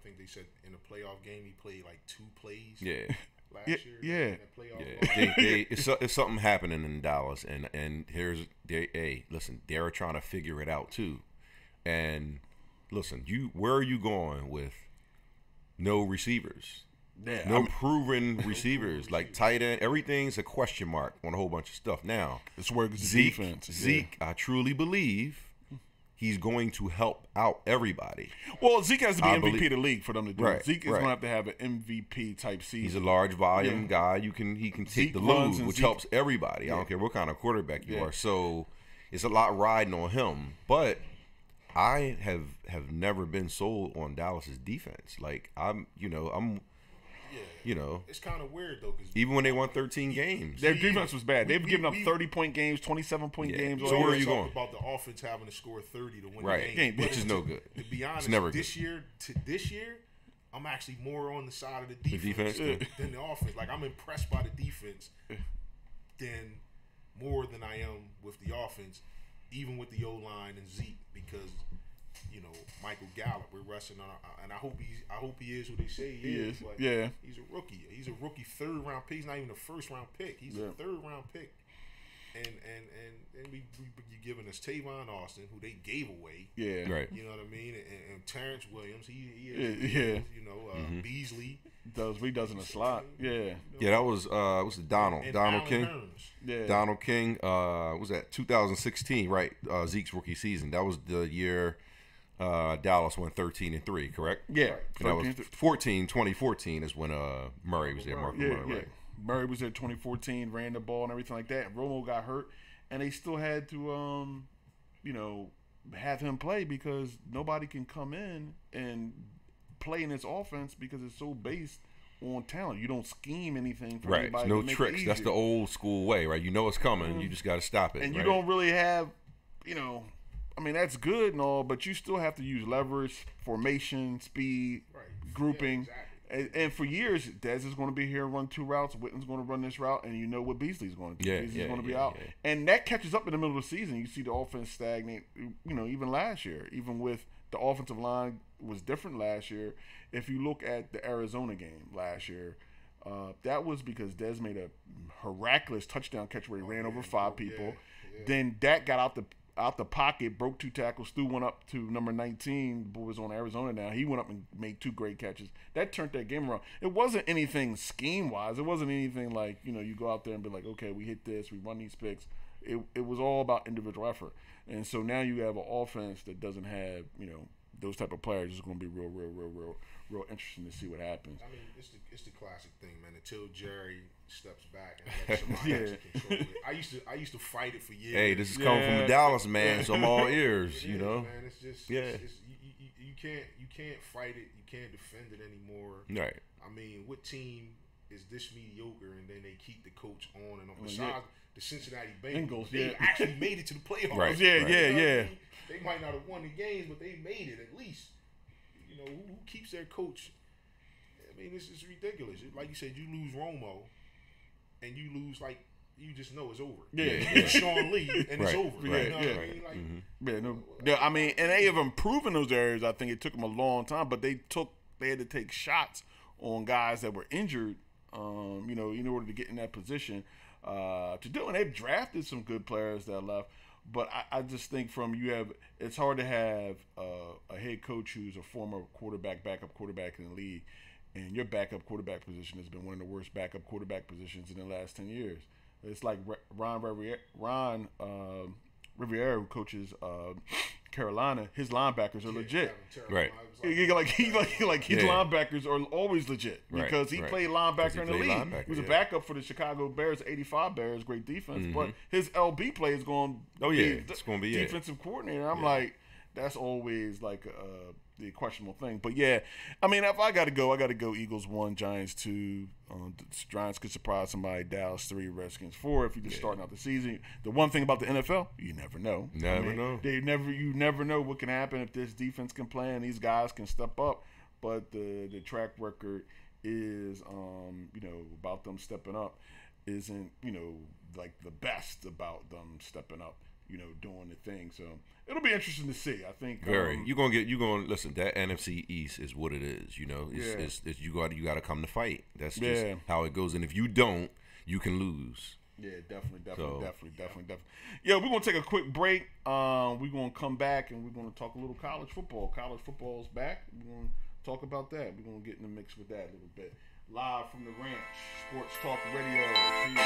think they said in a playoff game he played 2 plays. Yeah. Last year. It's something happening in Dallas, and listen, they're trying to figure it out too. And listen, where are you going with no receivers? Yeah, no proven receivers like tight end. Everything's a question mark on a whole bunch of stuff now. It's where Zeke, I truly believe he's going to help out everybody. Well, Zeke has to be MVP of the league for them to do it. Zeke is going to have an MVP type season. He's a large volume guy. He can take the load, which helps everybody. I don't care what kind of quarterback you are. So it's a lot riding on him. But I have never been sold on Dallas's defense. It's kind of weird though, because even when they won 13 games, their defense was bad. They've given up 30-point games, 27-point games. So where are you going? About the offense having to score 30 to win the game, which is no good. To be honest, it's never this good. year, I'm actually more on the side of the defense than the offense. I'm impressed by the defense more than I am with the offense, even with the O-line and Zeke, because Michael Gallup, we're wrestling on, and I hope he is who they say he is. But he's a rookie. He's a rookie 3rd round pick. He's not even a 1st round pick. He's a 3rd round pick. And you're giving us Tavon Austin, who they gave away. Yeah, right. You know what I mean? And Terrence Williams, he is. Beasley he does in a slot. Yeah. Yeah, that was Donald King. Hearns. Yeah. Donald King. Was that 2016? Right. Zeke's rookie season. That was the year Dallas went 13-3. Correct. Yeah. And that was 2014 is when Murray was there. Murray. Right. Murray was there 2014, ran the ball and everything like that. And Romo got hurt, and they still had to, have him play because nobody can come in and play in this offense because it's so based on talent. You don't scheme anything for anybody. No tricks. That's the old school way, right? You know it's coming. You just got to stop it. And you don't really have, that's good and all, but you still have to use leverage, formation, speed, grouping. Yeah, exactly. And for years, Dez is going to be here and run 2 routes. Witten's going to run this route, and you know what Beasley's going to do. Beasley's going to be out. Yeah. And that catches up in the middle of the season. You see the offense stagnate, even last year. Even with the offensive line was different last year. If you look at the Arizona game last year, that was because Dez made a miraculous touchdown catch where he ran over 5 people. Yeah. Then Dak got out the pocket, broke 2 tackles, threw one up to number 19, the boys on Arizona now. He went up and made 2 great catches. That turned that game around. It wasn't anything scheme-wise. It wasn't anything like, you go out there and be like, okay, we hit this, we run these picks. It was all about individual effort. And so now you have an offense that doesn't have, those type of players. It's going to be real interesting to see what happens. I mean, it's the classic thing, man. Until Jerry steps back and lets somebody actually control it. I used to fight it for years. Hey, this is coming from a Dallas man, so I'm all ears. Man, it's just you can't fight it. You can't defend it anymore. Right. I mean, what team is this mediocre and then they keep the coach on and on? Besides the Cincinnati Bengals, they actually made it to the playoffs. Right. Yeah. They might not have won the games, but they made it at least. Who keeps their coach? I mean, this is ridiculous. Like you said, you lose Romo, and you lose you just know it's over. Yeah. Sean Lee, and it's over. Right. You know what I mean? And they have improved in those areas. I think it took them a long time, but they took they had to take shots on guys that were injured, in order to get in that position to do. And they've drafted some good players that left. But I just think it's hard to have a head coach who's a former backup quarterback in the league, and your backup quarterback position has been one of the worst backup quarterback positions in the last 10 years. It's like Ron Rivera, who coaches Carolina, his linebackers are legit. Right. His linebackers are always legit because he played linebacker in the league. He was a backup for the Chicago Bears, 85 Bears, great defense. But his LB play is going to be it's going to be defensive coordinator. I'm like, that's always like the questionable thing. But yeah, I mean, if I got to go Eagles 1, Giants 2. Giants could surprise somebody. Dallas 3, Redskins 4. If you're just starting out the season, the one thing about the NFL, you never know. You never know what can happen if this defense can play and these guys can step up. But the track record is, about them stepping up, isn't like the best about them stepping up. Doing the thing. So it'll be interesting to see. I think you're gonna listen. That NFC East is what it is. It's you got to come to fight. That's just how it goes. And if you don't, you can lose. Yeah, definitely. Yeah, we're gonna take a quick break. We're gonna come back and we're gonna talk a little college football. College football is back. We're gonna talk about that. We're gonna get in the mix with that a little bit. Live from the ranch, Sports Talk Radio. Peace.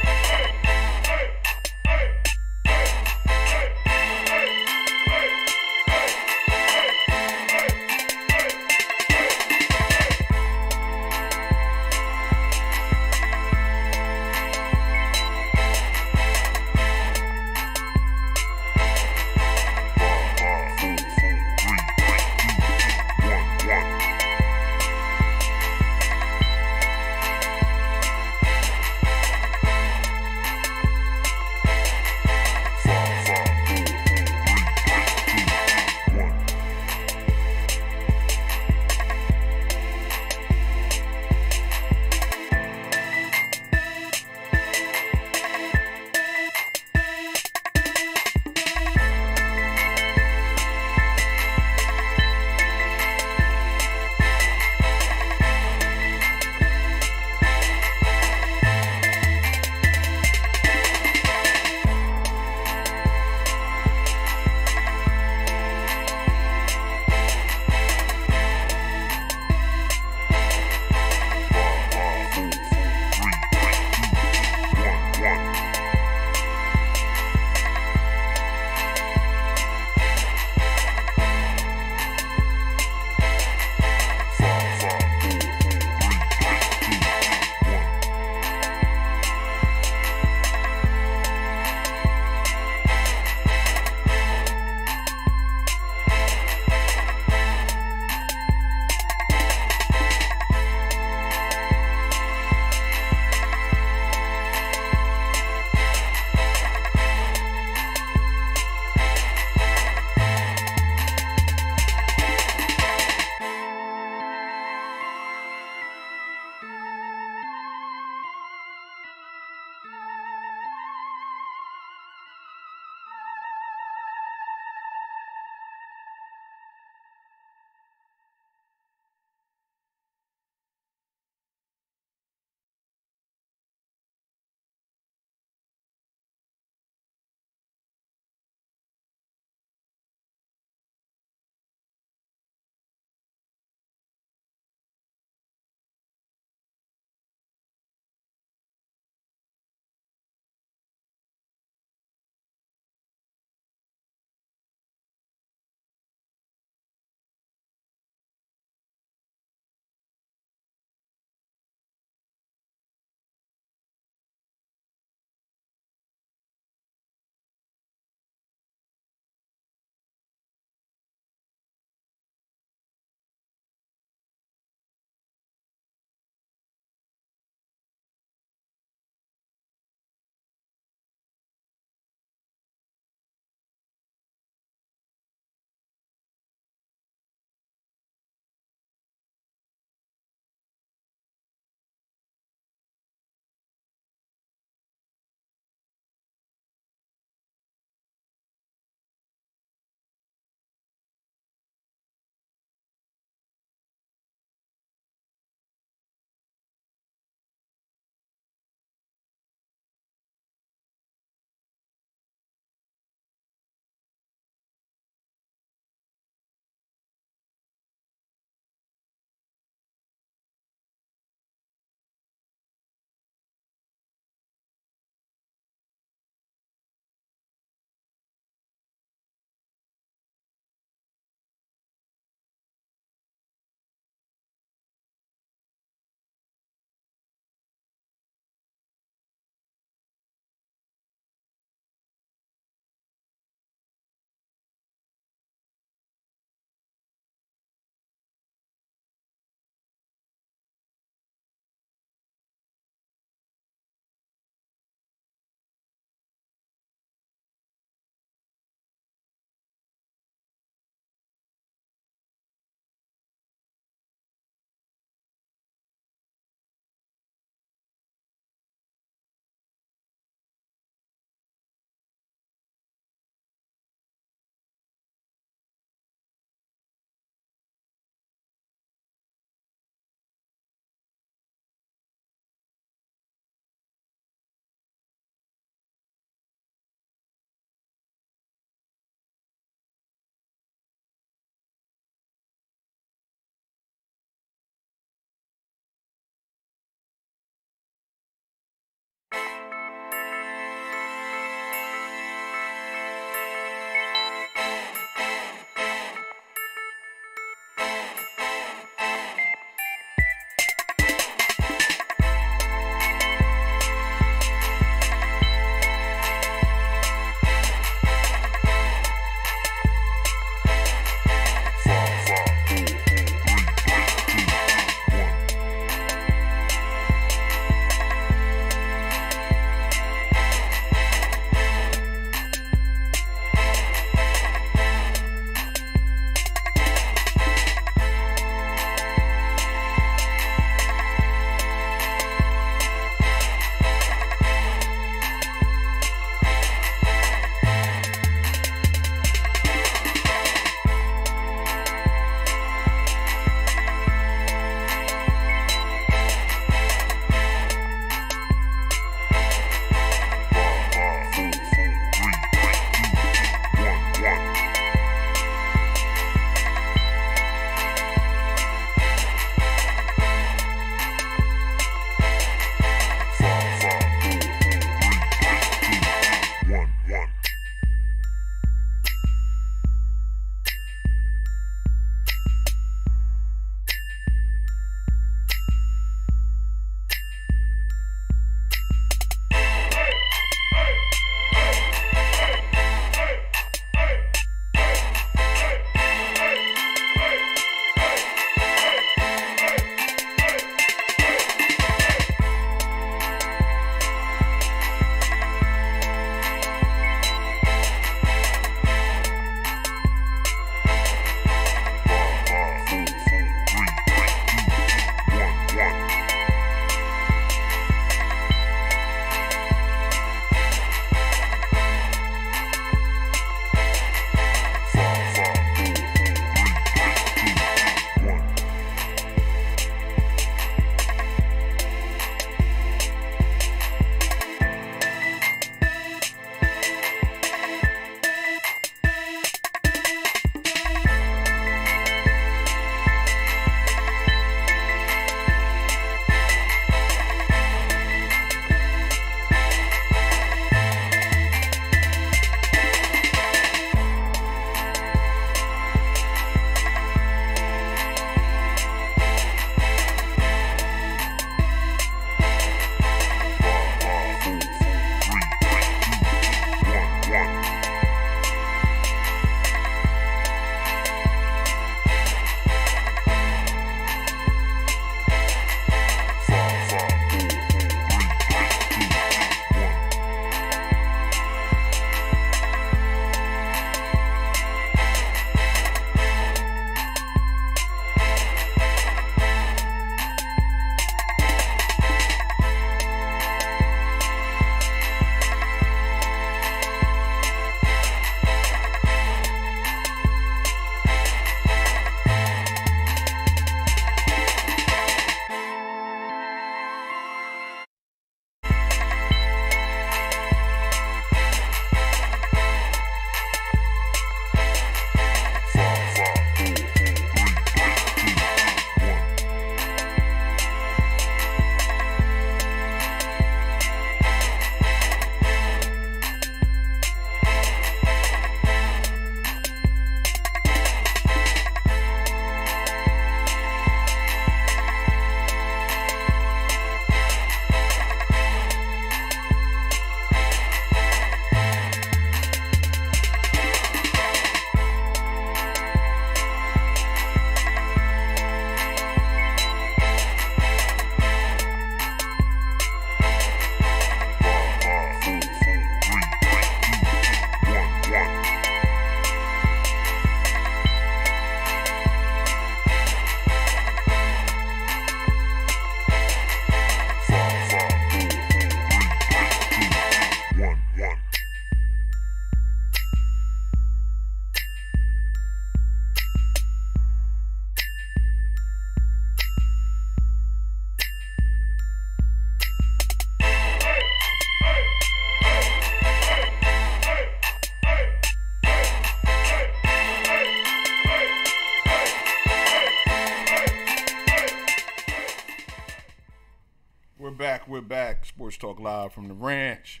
we're back. Sports Talk Live from the ranch.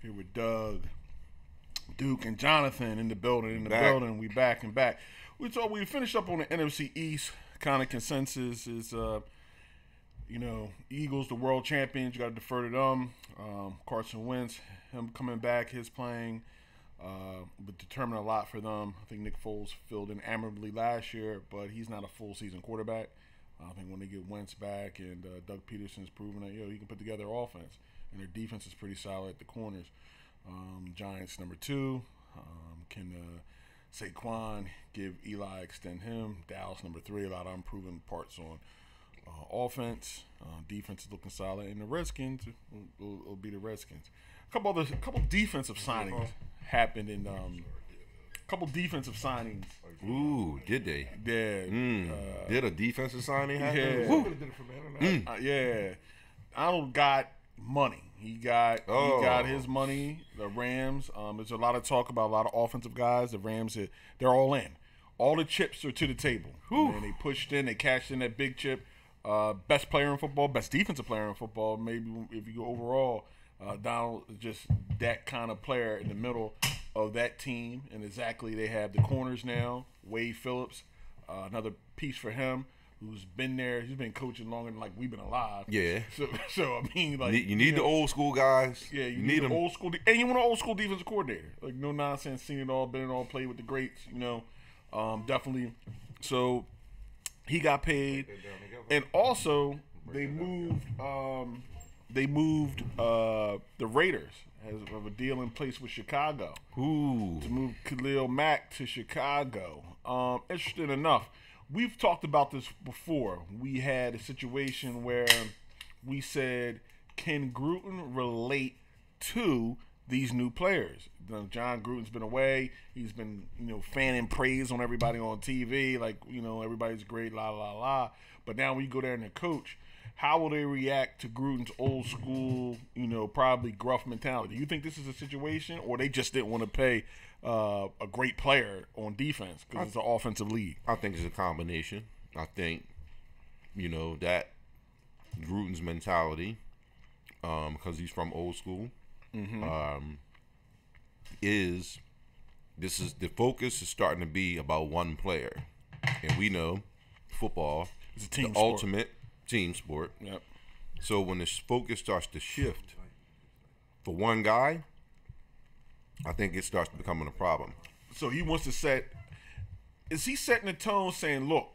Here with Doug, Duke, and Jonathan in the building. We back and back. We thought we'd finish up on the NFC East. Kind of consensus is, Eagles, the world champions. You got to defer to them. Carson Wentz, him coming back, his playing, would determine a lot for them. I think Nick Foles filled in admirably last year, but he's not a full season quarterback. I think when they get Wentz back and Doug Peterson's proven that, he can put together an offense. And their defense is pretty solid at the corners. Giants number 2. Can Saquon give Eli, extend him? Dallas number 3. A lot of improving parts on offense. Defense is looking solid. And the Redskins will be the Redskins. A couple defensive signings happened in couple defensive signings. Ooh, did they? Yeah. Did a defensive signing happen? Yeah. Arnold got money. He got his money. The Rams. There's a lot of talk about a lot of offensive guys. The Rams, they're all in. All the chips are to the table. And they pushed in. They cashed in that big chip. Best player in football. Best defensive player in football. Maybe if you go overall, Donald is just that kind of player in the middle of that team. And exactly, they have the corners now. Wade Phillips, another piece for him, who's been there. He's been coaching longer than we've been alive. Yeah. So I mean, you need the old school guys. Yeah, you need them. Old school, and you want an old school defensive coordinator. No nonsense, seen it all, been it all, played with the greats. Definitely. So he got paid, and also they moved. The Raiders have a deal in place with Chicago. Ooh. To move Khalil Mack to Chicago. Interesting enough, we've talked about this before. We had a situation where we said, can Gruden relate to these new players? John Gruden's been away. He's been, fanning praise on everybody on TV. Everybody's great, la, la, la. But now when you go there and the coach, how will they react to Gruden's old school, probably gruff mentality? Do you think this is a situation, or they just didn't want to pay a great player on defense because it's an offensive league? I think it's a combination. I think, that Gruden's mentality, because he's from old school, is the focus is starting to be about one player, and we know football is the ultimate team sport. Yep. So when the focus starts to shift for one guy, I think it starts becoming a problem. So he wants to is he setting the tone saying, look,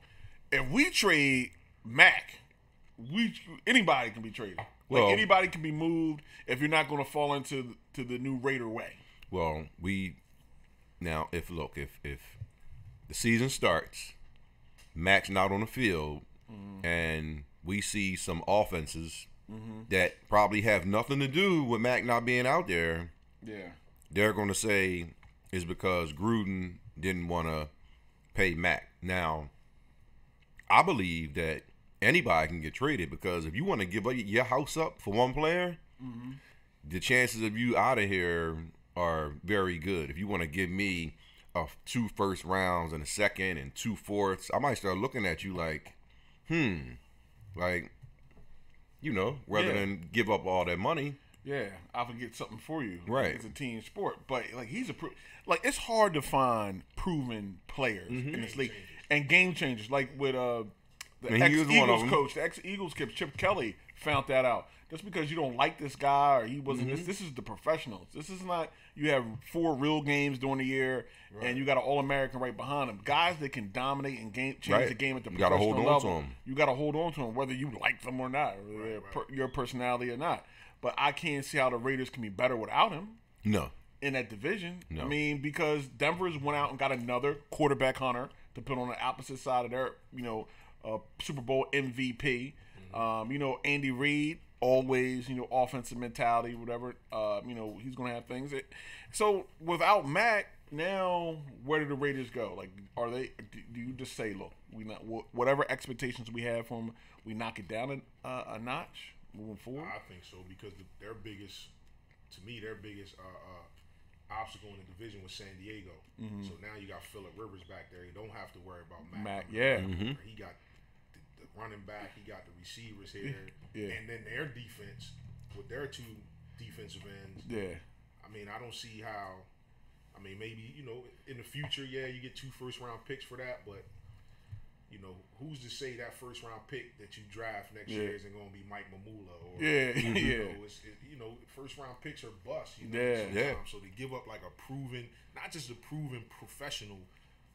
if we trade Mac, anybody can be traded. Anybody can be moved if you're not going to fall into the new Raider way. Well, if the season starts, Mac's not on the field, and we see some offenses that probably have nothing to do with Mac not being out there. Yeah. They're going to say it's because Gruden didn't want to pay Mac. Now, I believe that anybody can get traded, because if you want to give your house up for one player, the chances of you out of here are very good. If you want to give me 2 first rounds and a second and 2 fourths, I might start looking at you like, rather than give up all that money. Yeah, I can get something for you. Right. It's a team sport. But, it's hard to find proven players in this league. And game changers. Like with the ex-Eagles coach, the ex-Eagles coach, Chip Kelly, found that out. Just because you don't like this guy or he wasn't this is the professionals. This is not, you have 4 real games during the year and you got an All-American right behind them. Guys that can dominate and change the game at the professional level. You got to hold on to them, whether you like them or not, or your personality or not. But I can't see how the Raiders can be better without him. No. In that division. No. I mean, because Denver's went out and got another quarterback hunter to put on the opposite side of their, Super Bowl MVP. Andy Reid, always, offensive mentality, whatever. He's going to have things. So without Mac, now where do the Raiders go? Do you just say, look, whatever expectations we have from him, we knock it down a notch moving forward? I think so, because their biggest obstacle in the division was San Diego. So now you got Phillip Rivers back there. You don't have to worry about Mac. Yeah. He got the running back. He got the receivers here. Yeah. And then their defense with their two defensive ends. Yeah. I mean, I don't see how. I mean, maybe, you know, in the future, yeah, you get 2 first-round picks for that, but, you know, who's to say that first-round pick that you draft next year isn't going to be Mike Mamula? Or, you know, first-round picks are bust, you know, sometimes. So they give up like a proven, not just a proven professional,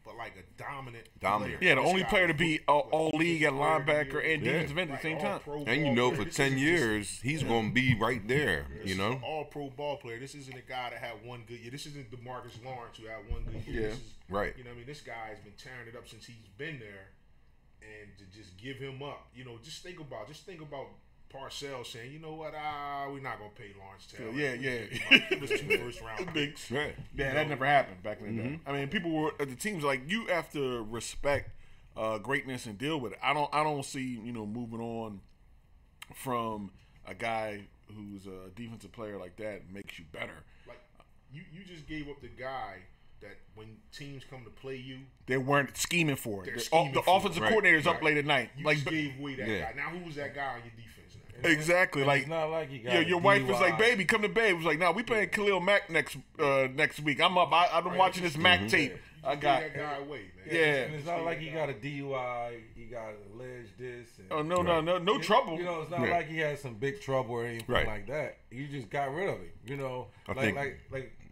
but like a dominant player. Yeah, the only player to be all-league at linebacker and defensive end at the same time. And you know, for 10 years, he's going to be right there, you know? All-pro ball player. This isn't a guy that had one good year. This isn't DeMarcus Lawrence who had one good year. This is, right. You know what I mean? This guy has been tearing it up since he's been there. And to just give him up, you know, just think about Parcells saying, you know what, we're not going to pay Lawrence Taylor. Give us 2 first-round picks. Right. Yeah, that never happened back in the day. I mean, people were, the teams, like, you have to respect greatness and deal with it. I don't see, you know, moving on from a guy who's a defensive player like that makes you better. Like, you just gave up the guy that when teams come to play you, they weren't scheming for it. The offensive coordinator's up late at night. You like, just gave away that guy. Now, who was that guy on your defense? Exactly. And like, it's not like you got your wife was like, "Baby, come to bed." It was like, "No, we playing Khalil Mack next week. I'm up. I've been watching this Mack tape. I got that guy away, man. Yeah. And it's not like he got a DUI. He got alleged this. And, no trouble. You know, it's not like he had some big trouble or anything like that. You just got rid of him. You know, like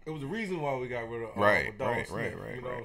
it was the reason why we got rid of right. You know,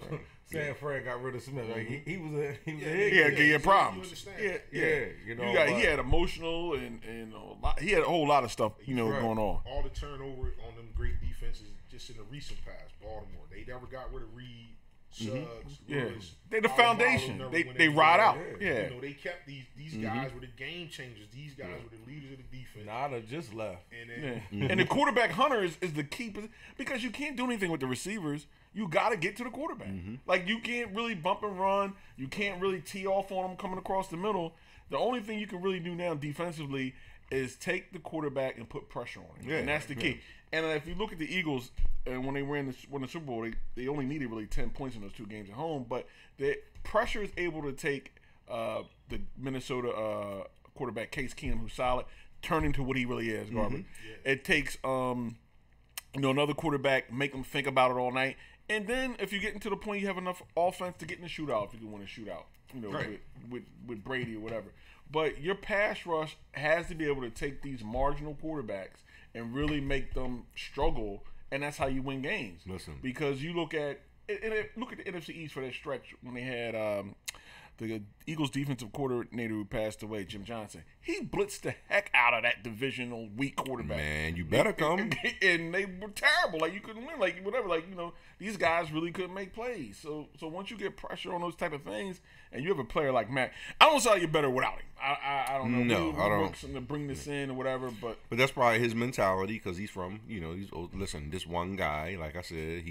San Fran got rid of Smith. Like he was a give you problems. You know, he had emotional and a lot, he had a whole lot of stuff going on. All the turnover on them great defenses just in the recent past. Baltimore, they never got rid of Reed, Suggs, Lewis. They're the foundation. They ride out. You know, they kept these guys were the game changers. These guys were the leaders of the defense. Nada just left. And then, and the quarterback hunter is the key, because you can't do anything with the receivers. You got to get to the quarterback. Like, you can't really bump and run. You can't really tee off on them coming across the middle. The only thing you can really do now defensively is take the quarterback and put pressure on him. And that's the key. And if you look at the Eagles, and when they won the Super Bowl, they only needed really 10 points in those 2 games at home. But the pressure is able to take the Minnesota quarterback, Case Keenum, who's solid, turn into what he really is, Garber. It takes another quarterback, make them think about it all night. And then if you get into the point you have enough offense to get in the shootout, if you can win a shootout, with Brady or whatever. But your pass rush has to be able to take these marginal quarterbacks and really make them struggle, and that's how you win games. Listen, because you look at the NFC East for that stretch when they had the Eagles defensive coordinator who passed away, Jim Johnson. He blitzed the heck out of that divisional weak quarterback. Man, you better come. And they were terrible. Like, you couldn't win. Like, whatever. Like, these guys really couldn't make plays. So once you get pressure on those type of things, and you have a player like Matt, I don't see how you're better without him. I don't know. No, I don't. Looks to bring this in or whatever, but that's probably his mentality, because he's from, listen, this one guy, like I said,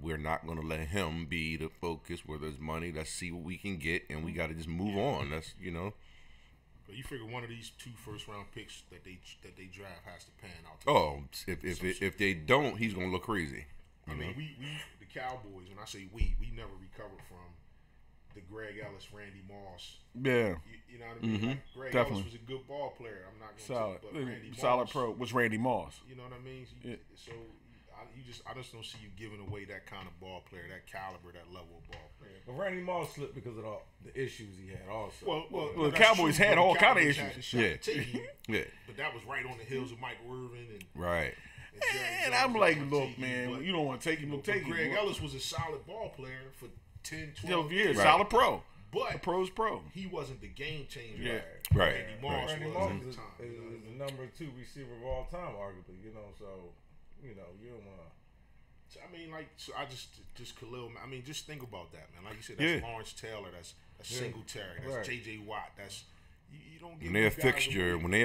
we're not going to let him be the focus where there's money. Let's see what we can get, and we got to just move on. That's, But you figure one of these 2 first-round picks that they draft has to pan out. Oh, if they don't, he's going to look crazy. I mean, we the Cowboys, when I say we never recovered from the Greg Ellis, Randy Moss. Yeah. You know what I mean? Like, Greg Ellis was a good ball player. I'm not going to say, but Randy solid Moss, pro was Randy Moss. You know what I mean? So I just don't see you giving away that kind of ball player, that caliber, that level of ball player. But Randy Moss slipped because of the issues he had also. Well, the Cowboys had all kind of issues. But that was right on the heels of Mike Irvin and right. And I'm like, look, man, you don't want to take him. Take him. Greg Ellis was a solid ball player for 10, 12 years. Right. Solid pro. But a pro's pro. He wasn't the game changer. Yeah. Right. Randy Moss was at the time. Is the number 2 receiver of all time, arguably. So you don't want to. I mean, I just Khalil. I mean, just think about that, man. Like you said, that's Lawrence Taylor. That's Singletary. That's J.J. Watt. That's you don't get. When they're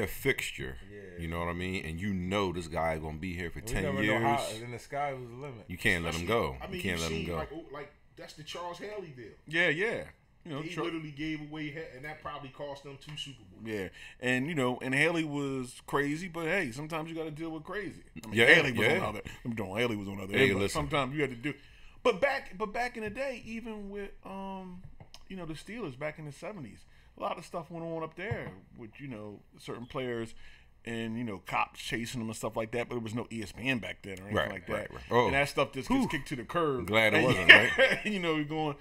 a fixture, you know what I mean, and this guy gonna be here for 10 years. And the sky was the limit. You can't let him go. I mean, you can't let him go. Like that's the Charles Haley deal. Yeah. He literally gave away, and that probably cost them 2 Super Bowls. Yeah, and and Haley was crazy, but hey, sometimes you got to deal with crazy. I mean, Haley was on other. Haley was on other. Hey, sometimes you had to do. But back in the day, even with the Steelers back in the 70s, a lot of stuff went on up there with certain players and cops chasing them and stuff like that. But there was no ESPN back then or anything like that. Right. Oh. And that stuff just gets kicked to the curb. I'm glad it wasn't, right? You're going,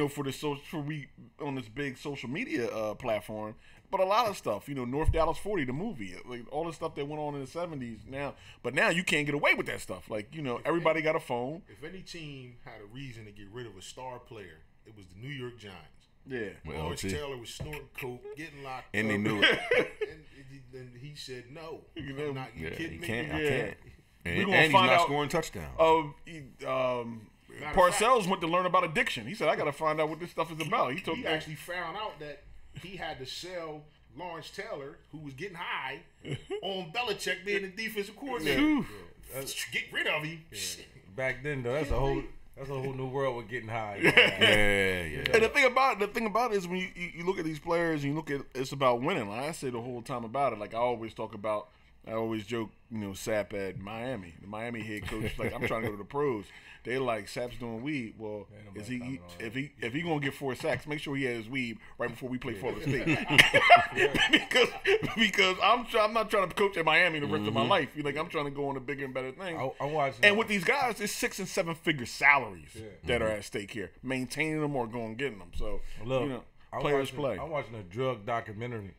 for we on this big social media platform. But a lot of stuff, North Dallas 40, the movie, like all the stuff that went on in the 70s now. But now you can't get away with that stuff. Like, everybody got a phone. If any team had a reason to get rid of a star player, it was the New York Giants. Yeah. Lawrence Taylor was snorting coke, getting locked and up. They knew it. And he said, no. You I'm not, you kidding me? I can't. And he's not scoring touchdowns. Parcells went to learn about addiction. He said, I got to find out what this stuff is about. He actually found out that he had to sell Lawrence Taylor, who was getting high, on Belichick being the defensive coordinator. Yeah. Get rid of him. Yeah. Back then, though, that's a whole new world with getting high. Yeah. And the thing about it is when you look at these players and you look at it's about winning. Like I say the whole time about it. Like I always joke, Sapp at Miami. The Miami head coach, like I'm trying to go to the pros. They like Sapp's doing weed. Well, if he gonna get 4 sacks, make sure he has his weed right before we play Florida State. because I'm not trying to coach at Miami the rest of my life. Like I'm trying to go on to bigger and better things. I'm watching. And with these guys, it's 6 and 7 figure salaries that are at stake here. Maintaining them or going getting them. So players play. I'm watching a drug documentary.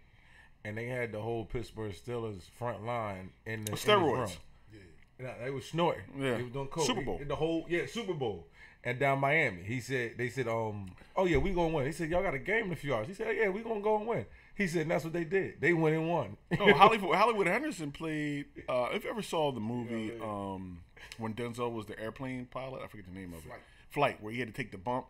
And they had the whole Pittsburgh Steelers front line in the steroids. They was snorting. Yeah. They was doing coke. Super Bowl. Super Bowl. And down Miami, they said, oh yeah, we gonna win. He said, y'all got a game in a few hours. He said, yeah, we gonna go and win. He said, and that's what they did. They went and won. Hollywood Henderson played. If you ever saw the movie when Denzel was the airplane pilot, I forget the name of it. Flight, where he had to take the bump.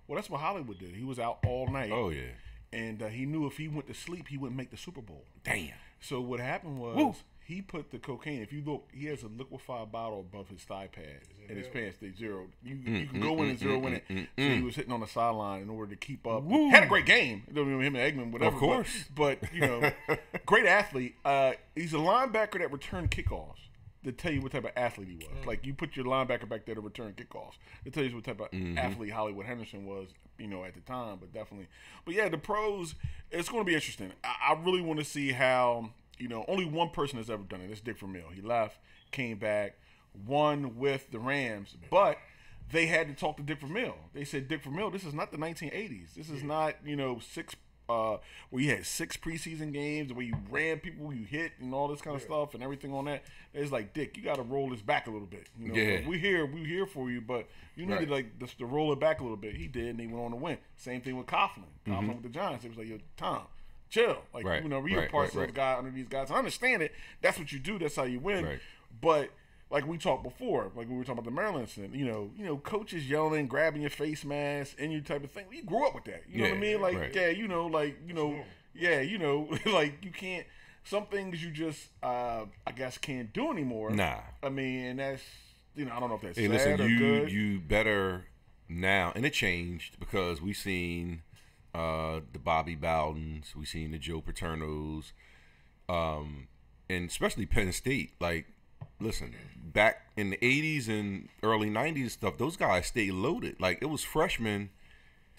Well, that's what Hollywood did. He was out all night. Oh yeah. And he knew if he went to sleep, he wouldn't make the Super Bowl. Damn. So what happened was he put the cocaine. If you look, he has a liquefied bottle above his thigh pad in his pants. They zeroed. You can go in and zero in it. So he was hitting on the sideline in order to keep up. Had a great game. Him and Eggman, whatever. Of course. But great athlete. He's a linebacker that returned kickoffs. To tell you what type of athlete he was. Like, you put your linebacker back there to return kickoffs. To tell you what type of athlete Hollywood Henderson was, at the time, but definitely. But, yeah, the pros, it's going to be interesting. I really want to see how, only one person has ever done it. It's Dick Vermeil. He left, came back, won with the Rams, but they had to talk to Dick Vermeil. They said, Dick Vermeil, this is not the 1980s. This is not, where you had 6 preseason games, where you ran people, you hit, and all this kind of stuff, and everything on that. It's like, Dick, you got to roll this back a little bit. We're here for you, but you need to roll it back a little bit. He did, and he went on to win. Same thing with Coughlin. Coughlin with the Giants. It was like, yo, Tom, chill. Like, you're a Parcells guy under these guys. I understand it. That's what you do. That's how you win. Right. But like we talked before, like we were talking about the Maryland incident, coaches yelling, grabbing your face mask, and you type of thing. You grew up with that. You know what I mean? Like, like you can't. Some things you just, I guess, can't do anymore. Nah. I mean, and that's, I don't know if that's sad or good. You better now, and it changed because we seen the Bobby Bowdens, we seen the Joe Paternos, and especially Penn State. Like, listen, back in the 80s and early 90s stuff, those guys stayed loaded. Like, it was freshmen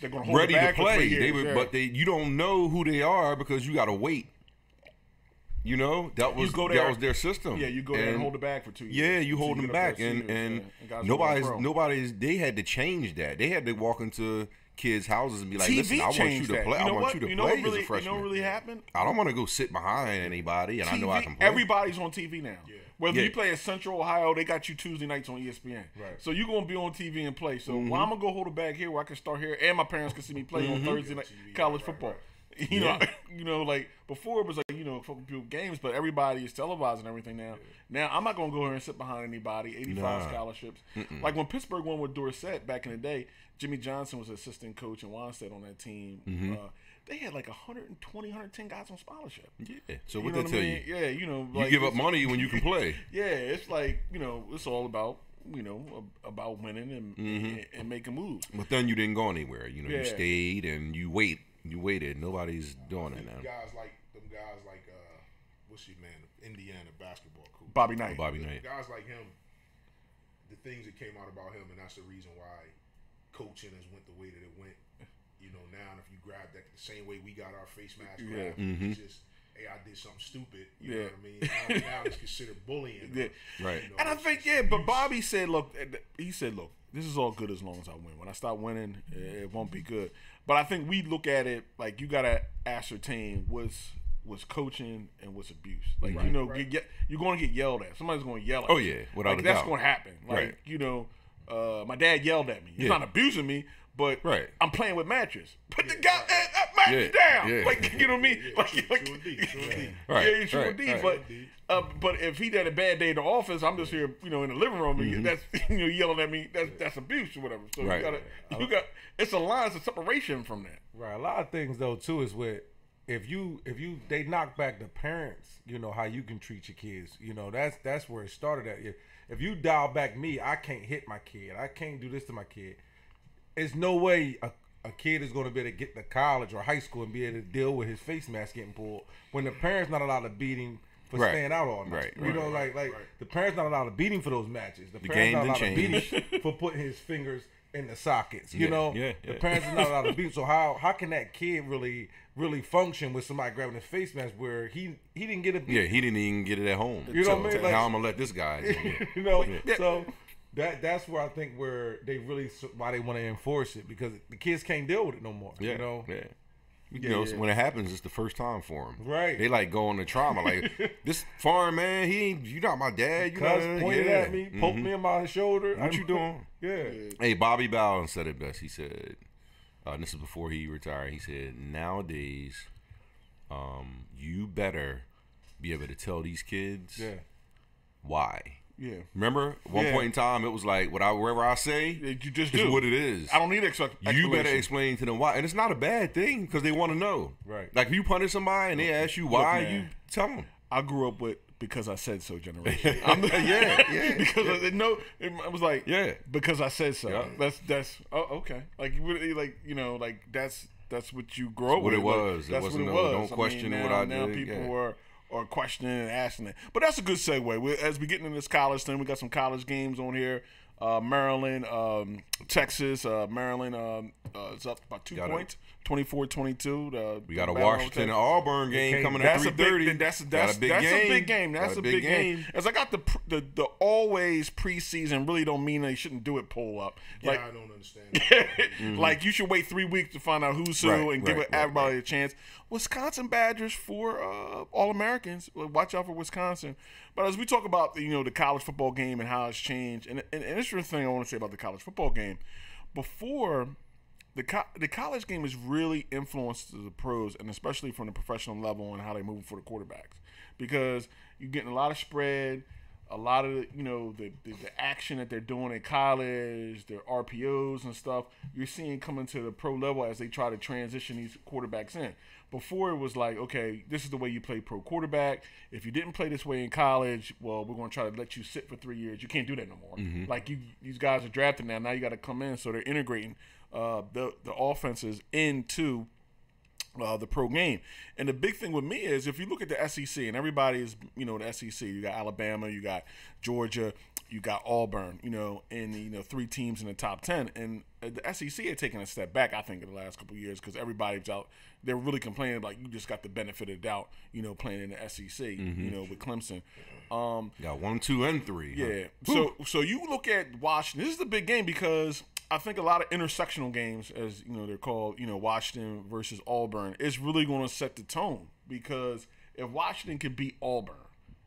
ready to play. You don't know who they are because you got to wait. That was their system. Yeah, you go there and hold the bag for 2 years. Yeah, you hold them back, and nobody's. They had to change that. They had to walk into kids' houses and be like, "Listen, I want you to play. I want you to play as a freshman." You know what really happened? I don't want to go sit behind anybody, and I know I can play. Everybody's on TV now. Yeah. Whether you play at Central Ohio, they got you Tuesday nights on ESPN. Right. So you're gonna be on TV and play. So I'm gonna go hold a bag here where I can start here, and my parents can see me play on Thursday night college football. Right. Like before it was like, people games, but everybody is televising everything now. Now I'm not gonna go here and sit behind anybody. 85 scholarships. Like when Pittsburgh won with Dorsett back in the day, Jimmy Johnson was assistant coach and Wanstead on that team. They had like 120, 110 guys on scholarship. Yeah. So what they tell you? Yeah, like, you give up money when you can play. Yeah, it's like, it's all about about winning and making moves. But then you didn't go anywhere. You stayed and you waited. Nobody's doing it now. Guys like what's his man, Indiana basketball coach, Bobby Knight. Guys like him, the things that came out about him, and that's the reason why coaching has went the way that it went. Now, and if you grab that the same way we got our face mask, it's just hey, I did something stupid. You know what I mean? Now it's considered bullying. Yeah. Right. You know, And I think, but Bobby said, look, this is all good as long as I win. When I stop winning, it won't be good. But I think we look at it like you got to ascertain what's coaching and what's abuse. Like, you're going to get yelled at. Somebody's going to yell at you. Oh, yeah, without a that's doubt. going to happen. Like, my dad yelled at me. He's not abusing me, but I'm playing with mattress. Put the guy mattress down. Yeah. Like, you know what I mean? True indeed. But if he had a bad day in the office, I'm just here, in the living room, and that's yelling at me. That's abuse or whatever. So you got it's a line of separation from that. Right. A lot of things though too is with if they knock back the parents, how you can treat your kids. That's where it started at. If you dial back me, I can't hit my kid. I can't do this to my kid. There's no way a kid is going to be able to get to college or high school and be able to deal with his face mask getting pulled when the parent's not allowed to beat him for staying out all night. The parent's not allowed to beat him for those matches. The parent's not allowed to beat him for putting his fingers in the sockets. The parents are not allowed to beat him. So how can that kid really function with somebody grabbing his face mask where he didn't get a beat? Yeah, he didn't even get it at home. You know what I mean? Like, how I'm gonna let this guy? So that's where I think where they really why they want to enforce it, because the kids can't deal with it no more. When it happens, it's the first time for them. Right. They like go into trauma. Like, this foreign man, you not my dad. You pointed at me, poked me in my shoulder. What you doing? Yeah. Hey, Bobby Bowden said it best. He said, and this is before he retired. He said, nowadays, you better be able to tell these kids why. Yeah. Remember, one point in time, it was like, whatever I say, you just is do what it is. I don't need explanation. You better explain to them why. And it's not a bad thing because they want to know. Right. Like, if you punish somebody and they ask you why, you tell them. I grew up with because I said so generation. Because I was like, because I said so. Yeah. That's okay. Like that's what you grow up with. What it was. That's what it was. Don't question what I did. Now people are questioning and asking it. But that's a good segue. As we get into this college thing, we got some college games on here. Maryland, Texas, Maryland is up by 2 points, 24-22. We got a Washington and Auburn game coming at 3:30. That's a big game. That's a big game. As I got the always preseason really don't mean they shouldn't do it pull up. Like, I don't understand. Like, you should wait 3 weeks to find out who's who and give everybody a chance. Wisconsin Badgers for All-Americans. Watch out for Wisconsin. But as we talk about the college football game and how it's changed, and an interesting thing I want to say about the college football game, before the college game is really influenced the pros, and especially from the professional level and how they move for the quarterbacks, because you're getting a lot of spread, a lot of the action that they're doing in college, their RPOs and stuff. You're seeing coming to the pro level as they try to transition these quarterbacks in. Before it was like, okay, this is the way you play pro quarterback. If you didn't play this way in college, well, we're going to try to let you sit for 3 years. You can't do that no more. Mm-hmm. Like, these guys are drafted now. Now you got to come in. So they're integrating the offenses into the pro game. And the big thing with me is if you look at the SEC, and everybody is, the SEC, you got Alabama, you got Georgia, you got Auburn, and 3 teams in the top 10. And the SEC had taken a step back, I think, in the last couple of years because everybody's out. They're really complaining like you just got the benefit of the doubt, playing in the SEC, with Clemson. Got 1, 2, and 3. Yeah. Huh? So you look at Washington. This is the big game because I think a lot of intersectional games, as they're called, Washington versus Auburn, is really going to set the tone because if Washington can beat Auburn,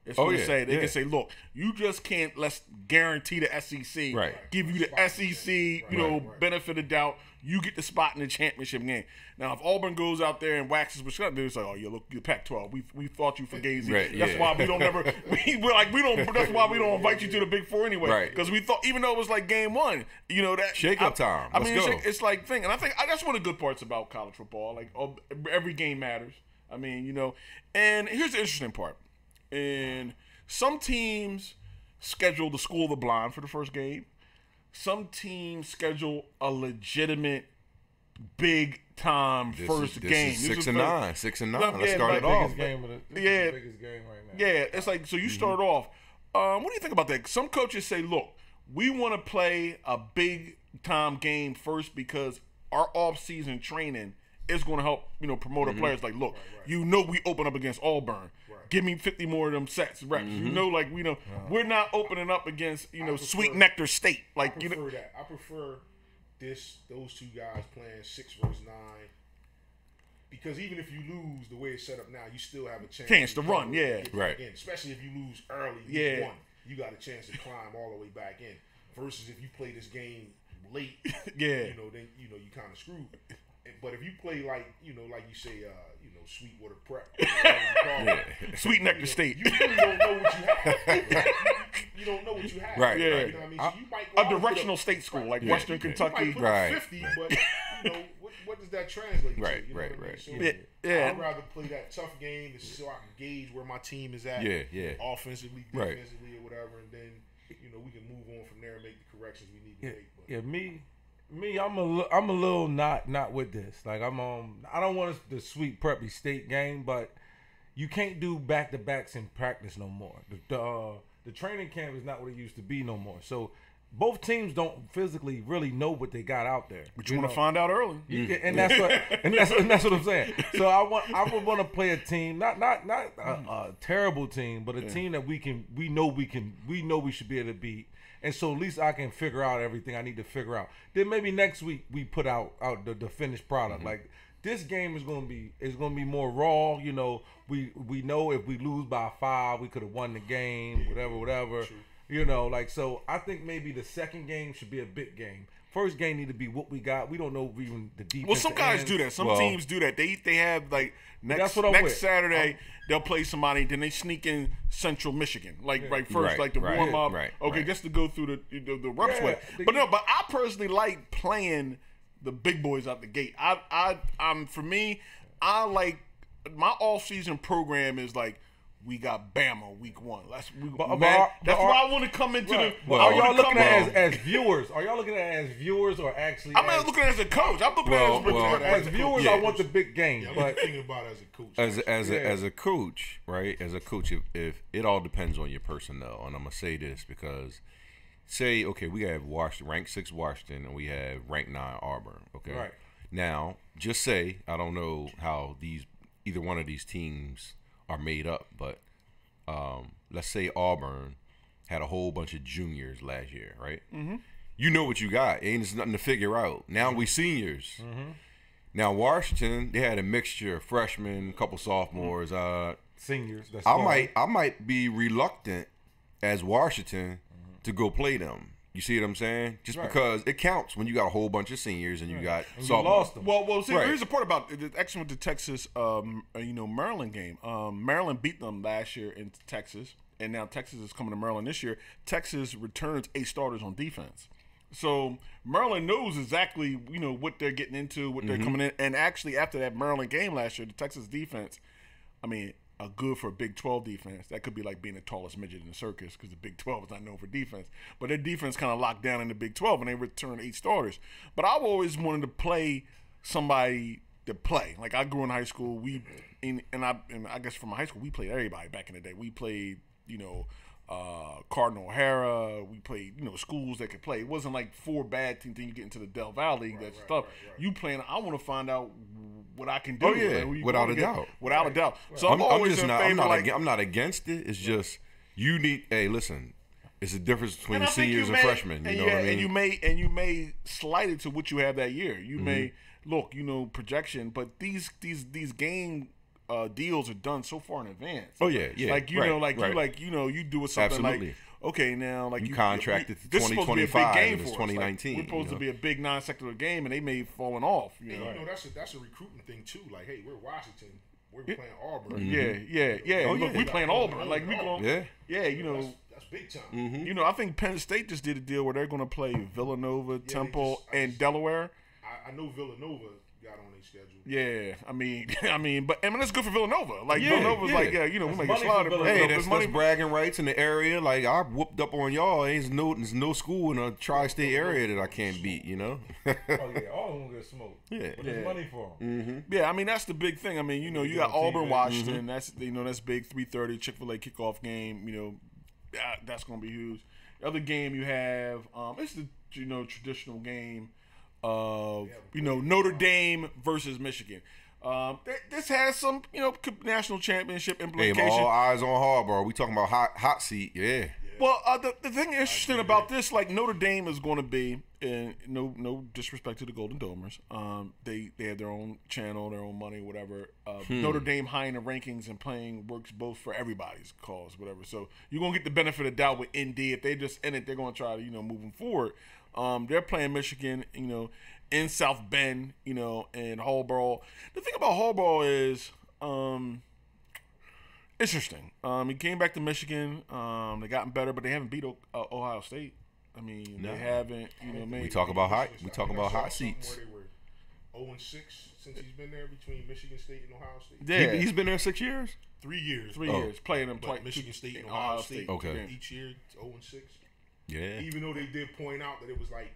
it's going to say they can say, look, you just can't. Let's guarantee the SEC, give you the SEC, benefit of doubt. You get the spot in the championship game. Now, if Auburn goes out there and waxes Wisconsin, it's like, oh, look, you're Pac-12. We thought you for Gazy. That's why we don't ever. That's why we don't invite you to the Big Four anyway. Because we thought, even though it was like game one, that shake up time. Let's go. It's like thing, and I think that's one of the good parts about college football. Like every game matters. I mean, and here's the interesting part. And some teams schedule the School of the Blind for the first game. Some teams schedule a legitimate big time first game. 6 and 9. 6 and 9. Let's start it off. The biggest game right now. Yeah, it's like, so you start off. What do you think about that? Some coaches say, look, we want to play a big time game first because our off-season training it's going to help, promote our players. Like, look, we open up against Auburn. Give me 50 more of them sets reps. We're not opening up against, Sweet Nectar State. Like, I prefer that. I prefer those two guys playing 6 versus 9. Because even if you lose the way it's set up now, you still have a chance to run, right. Especially if you lose early, week 1, you got a chance to climb all the way back in. Versus if you play this game late, then you kind of screwed. But if you play like you say, Sweetwater Prep, Sweet Nectar State, you really don't know what you have. You don't know what you have, right? Yeah, you know what I mean. So you might go a directional state school like Western Kentucky, you might put 50, but what does that translate to? Right. So I'd rather play that tough game so I can gauge where my team is at, offensively, defensively, or whatever, and then we can move on from there and make the corrections we need to make. But. Me, I'm a little not with this. Like I don't want the Sweet Preppy State game, but you can't do back-to-backs in practice no more. The training camp is not what it used to be no more. So both teams don't physically really know what they got out there. But you want to find out early, and that's what I'm saying. So I would want to play a team, not a terrible team, but a team that we know we should be able to beat. And so at least I can figure out everything I need to figure out. Then maybe next week we put out the finished product. Like this game is gonna be more raw. We know if we lose by 5, we could have won the game. Whatever. True. So I think maybe the second game should be a big game. First game need to be what we got. We don't know even the defense. Well, some guys do that. Some teams do that. They have like next Saturday they'll play somebody. Then they sneak in Central Michigan like the warm up. Just to go through the reps with. But I personally like playing the big boys out the gate. For me, I like my off season program is like. We got Bama week 1. That's why I want to come into the. Are y'all looking at it as viewers? Are y'all looking at it as viewers or actually? I'm not looking at it as a coach. I'm looking at it as viewers. I want the big game. Yeah, but thinking about it as a coach. As a coach, right? As a coach, if it all depends on your personnel, and I'm gonna say this because, say, okay, we have ranked 6 Washington, and we have ranked 9 Auburn. Okay, right. Now, just say I don't know how either one of these teams are made up, but let's say Auburn had a whole bunch of juniors last year, right? Mm-hmm. You know what you got. Ain't just nothing to figure out. Now we seniors. Mm-hmm. Now Washington, they had a mixture of freshmen, a couple sophomores, seniors. I might be reluctant as Washington to go play them. You see what I'm saying? Just because it counts when you got a whole bunch of seniors and you got sophomores. You lost them. Well, see, here's the part about the action with the Texas, Maryland game. Maryland beat them last year in Texas, and now Texas is coming to Maryland this year. Texas returns 8 starters on defense. So Maryland knows exactly, what they're getting into, what they're coming in. And actually, after that Maryland game last year, the Texas defense, good for a Big 12 defense. That could be like being the tallest midget in the circus because the Big 12 is not known for defense. But their defense kind of locked down in the Big 12, and they returned 8 starters. But I've always wanted to play somebody to play. Like I grew in high school. I guess from high school we played everybody back in the day. We played, Cardinal O'Hara. We played, schools that could play. It wasn't like 4 bad teams. Then you get into the Del Valle stuff. You playing? I want to find out what I can do. Oh yeah, without a doubt. Without a doubt. So I'm always just in not. favor. I'm not against it. It's just you need. Hey, listen. It's the difference between seniors and freshmen. You know what I mean? And you may slide it to what you have that year. You may look, projection, but these game deals are done so far in advance. Oh yeah. Like you do something Absolutely. like. Okay, now like you contracted to 2025 and it's 2019. We're supposed to be a big non-secular game, and they may have fallen off. That's a recruiting thing too. Like, hey, we're Washington, we're playing Auburn. Yeah. Oh, look, we playing Auburn. Like we going. That's big time. Mm-hmm. I think Penn State just did a deal where they're going to play Villanova, Temple, and Delaware. I know Villanova got on their schedule. Yeah, but that's good for Villanova. Like Villanova's like, we make a slaughter. Hey, that's bragging rights in the area. Like I whooped up on y'all. There's no school in a tri-state area that I can't beat. Oh yeah, all of them get smoked. Yeah, but there's money for them. Mm-hmm. Yeah, that's the big thing. You got Auburn, Washington. That's that's big. 3:30 Chick-fil-A kickoff game. That's gonna be huge. The other game you have, it's the traditional game. of Notre Dame versus Michigan. This has some national championship implications. Hey, all eyes on Harbaugh. We talking about hot seat, yeah. Well, the thing interesting about this, like Notre Dame is going to be, and no disrespect to the Golden Domers, they have their own channel, their own money, whatever. Notre Dame high in the rankings and playing works both for everybody's cause, whatever. So you're gonna get the benefit of doubt with ND. If they just in it, they're gonna try to move them forward. They're playing Michigan, in South Bend, and Harbaugh. The thing about Harbaugh is, interesting. He came back to Michigan. They gotten better, but they haven't beat Ohio State. I mean, they haven't. We talk about hot seats. Where they were 0-6 since he's been there between Michigan State and Ohio State. Yeah, he's been there 6 years. 3 years. 3 years playing them. Michigan State and Ohio State. Okay. Each year 0-6. Yeah. Even though they did point out that it was like,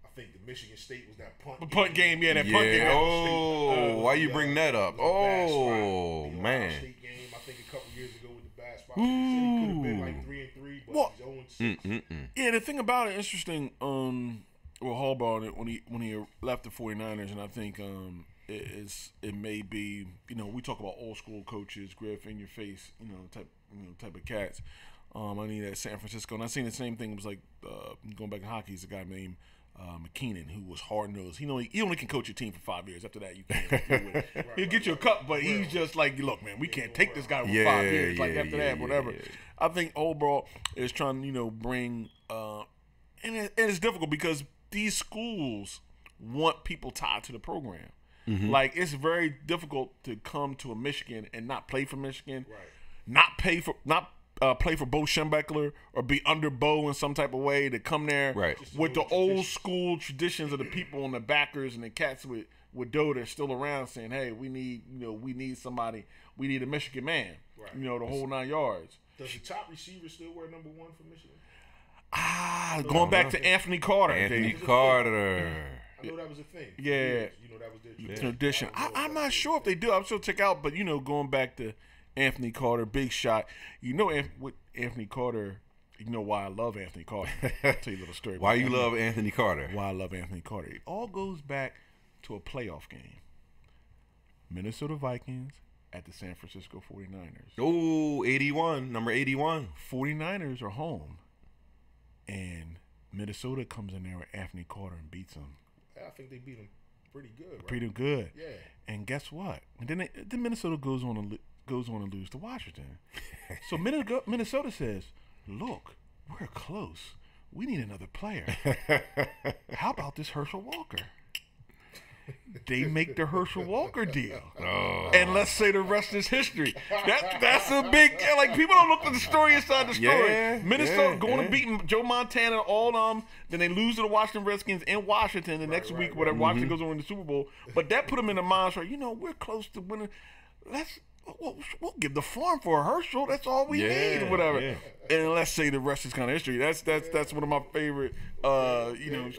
I think the Michigan State was that punt. The punt game, yeah, that punt game. Oh, why you bring that up? Oh, man. Ohio State game, I think a couple years ago with the bad spot. He said he could have been like 3-3, but he's 0-6. Yeah, the thing about it, interesting. Harbaugh when he left the 49ers, and I think it may be we talk about old school coaches, Griff in your face, type of cats. I mean at San Francisco, and I seen the same thing. It was like going back to hockey. He's a guy named McKeenan, who was hard nosed. He only can coach your team for 5 years. After that, you can't. He'll get you a cup, but he's just like, look, man, we can't take this guy for 5 years. Like after that, whatever. Yeah. I think Harbaugh is trying to bring, and it's difficult because these schools want people tied to the program. Mm-hmm. Like it's very difficult to come to a Michigan and not play for Michigan, not play for Bo Schembechler or be under Bo in some type of way, to come there with the old school traditions of the people and the backers and the cats with Doe that's still around saying, hey, we need somebody, we need a Michigan man, the whole 9 yards. Does the top receiver still wear number 1 for Michigan? Going back to Anthony Carter. Anthony Carter. I know that was a thing. Yeah. That was their tradition. I'm not sure if they do. I'm still check out, but going back to Anthony Carter, big shot. With Anthony Carter, why I love Anthony Carter. I'll tell you a little story. Why you love Anthony Carter? Why I love Anthony Carter. It all goes back to a playoff game. Minnesota Vikings at the San Francisco 49ers. Oh, 81, number 81. 49ers are home. And Minnesota comes in there with Anthony Carter and beats them. I think they beat him pretty good. Right? Pretty good. Yeah. And guess what? And then Minnesota goes on to lose to Washington. So Minnesota says, look, we're close. We need another player. How about this Herschel Walker? They make the Herschel Walker deal. Oh. And let's say the rest is history. That's a big, like, people don't look at the story inside the story. Yeah, Minnesota going to beat Joe Montana and all them. Then they lose to the Washington Redskins in Washington the next week, whatever. Washington goes on to win the Super Bowl. But that put them in the mind, we're close to winning. We'll give the farm for a Herschel. That's all we need, or whatever. Yeah. And let's say the rest is kind of history. That's one of my favorite, stories.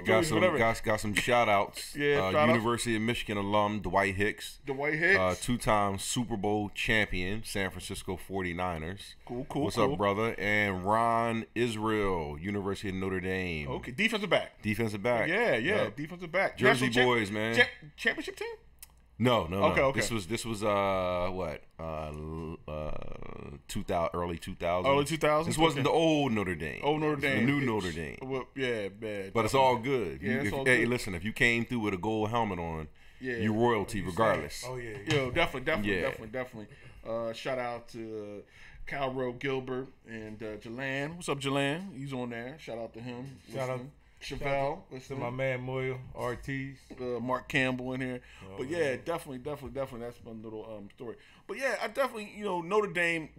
Got some shout outs. University of Michigan alum Dwight Hicks. 2-time Super Bowl champion, San Francisco 49ers. Cool. What's up, brother? And Ron Israel, University of Notre Dame. Okay, defensive back. Yeah, yep. Defensive back. Jersey boys, man. Championship team? No. Okay. This was what? 2000, early 2000s. Early 2000s. This wasn't the old Notre Dame. The new Notre Dame. Well, yeah, bad. But it's all good. Yeah, it's all hey, good. listen, if you came through with a gold helmet on, you royalty regardless. Oh yeah. Yo, definitely. Shout out to Calro Gilbert and Jalan. What's up, Jalan? He's on there. Shout out to him. Shout out Chevelle, to my man Moyle Ortiz, Mark Campbell in here. But yeah, definitely. That's one little story. But yeah, I definitely, Notre Dame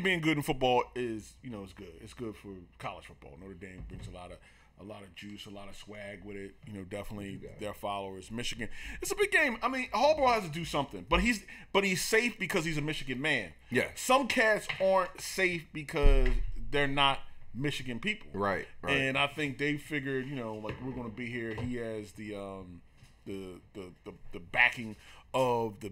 being good in football is, is good. It's good for college football. Notre Dame brings a lot of juice, a lot of swag with it. Definitely their followers. Michigan, it's a big game. I mean, Harbaugh has to do something, but he's safe because he's a Michigan man. Yeah. Some cats aren't safe because they're not Michigan people, right? And I think they figured, like, we're going to be here. He has the backing of the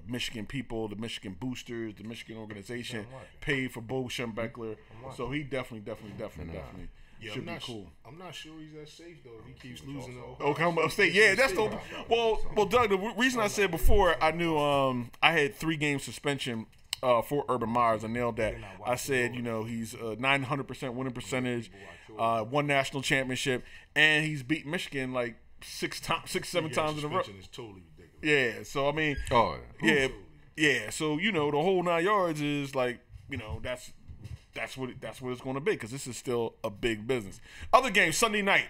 Michigan people, the Michigan boosters, the Michigan organization, paid for Bo Schembechler. So he definitely Yeah, should be cool. I'm not sure he's that safe though. If he keeps losing though. Oklahoma State, yeah, that's the well, Doug. The reason I said before, I knew I had 3-game suspension for Urban Myers. I nailed that. I said, he's 900% winning percentage, 1 national championship, and he's beat Michigan like 6, 7 times in a row. Is totally ridiculous. Yeah, so I mean, yeah. So the whole 9 yards is like, that's what it's going to be, because this is still a big business. Other games Sunday night.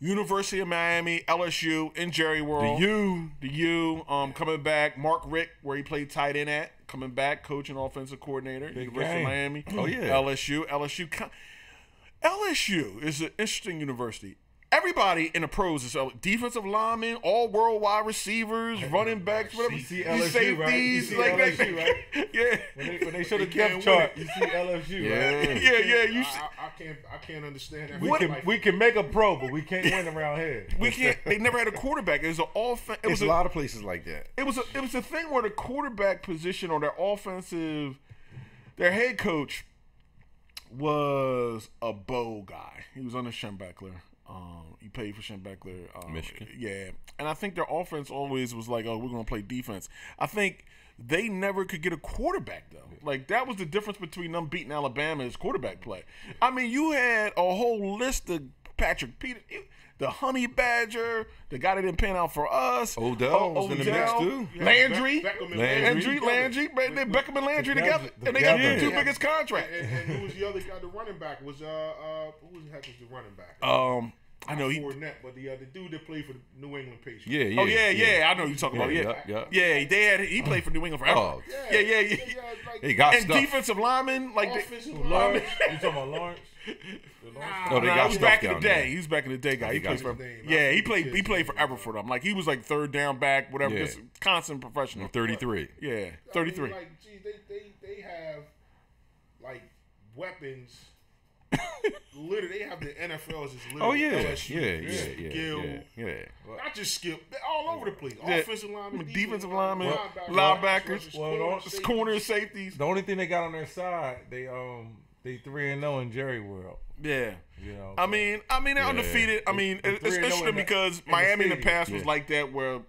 University of Miami, LSU in Jerry World. The U coming back. Mark Richt, where he played tight end at, coming back, coach and offensive coordinator. University of Miami. Oh yeah. LSU is an interesting university. Everybody in the pros is defensive linemen, all world wide receivers, running backs, whatever. You see LSU, safeties, right? You see like LSU, that. right? Yeah. When they show the depth chart, you see LSU, right? Yeah. I can't understand that. We can make a pro, but we can't win around here. We can't. They never had a quarterback. It was an offense. It's a lot of places like that. It was a thing where the quarterback position or their head coach was a bow guy. He was under Schembechler. He paid for Schembechler. Michigan. Yeah. And I think their offense always was like, oh, we're going to play defense. I think they never could get a quarterback, though. Like, that was the difference between them beating Alabama is quarterback play. I mean, you had a whole list of Patrick Peters, the Honey Badger, the guy that didn't pan out for us. Odell was in the mix, too. Landry. Beckham and Landry. Beckham and Landry together. And they got the 2 biggest contracts. And who was the other guy? The running back was who the heck was the running back? I know but the dude that played for the New England Patriots. Yeah. Oh yeah. I know you're talking about. Yeah. He played for New England forever. Oh. Yeah. He got and stuff. Defensive linemen like Lawrence. You talking about Lawrence? Oh, they got he's stuff back in down the day. there. He's back in the day guy. He got plays for. his name. Yeah, he played forever for them. Like he was like third down back, whatever. Yeah. Just constant professional. 33. Yeah, 33. Like, geez, they have like weapons. Literally, they have the NFLs as literally. Oh yeah. LSU, skill. Yeah. Not just skill. They're all over the place. Offensive linemen, defensive linemen, linebackers, corners, safeties. The only thing they got on their side, they 3-0 in Jerry World. Yeah. So. I mean, they're undefeated. I mean, it's interesting because Miami in the past was like that, where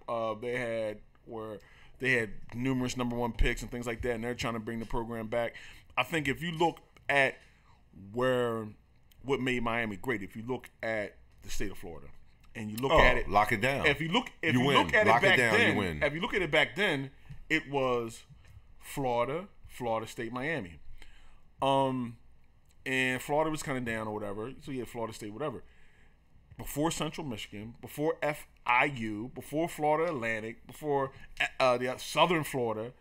they had numerous number 1 picks and things like that, and they're trying to bring the program back. I think if you look at what made Miami great, if you look at the state of Florida, and you look at it, lock it down. If you look at it back then, it was Florida State, Miami. And Florida was kind of down or whatever, so you had Florida State, whatever. Before Central Michigan, before FIU, before Florida Atlantic, before the Southern Florida,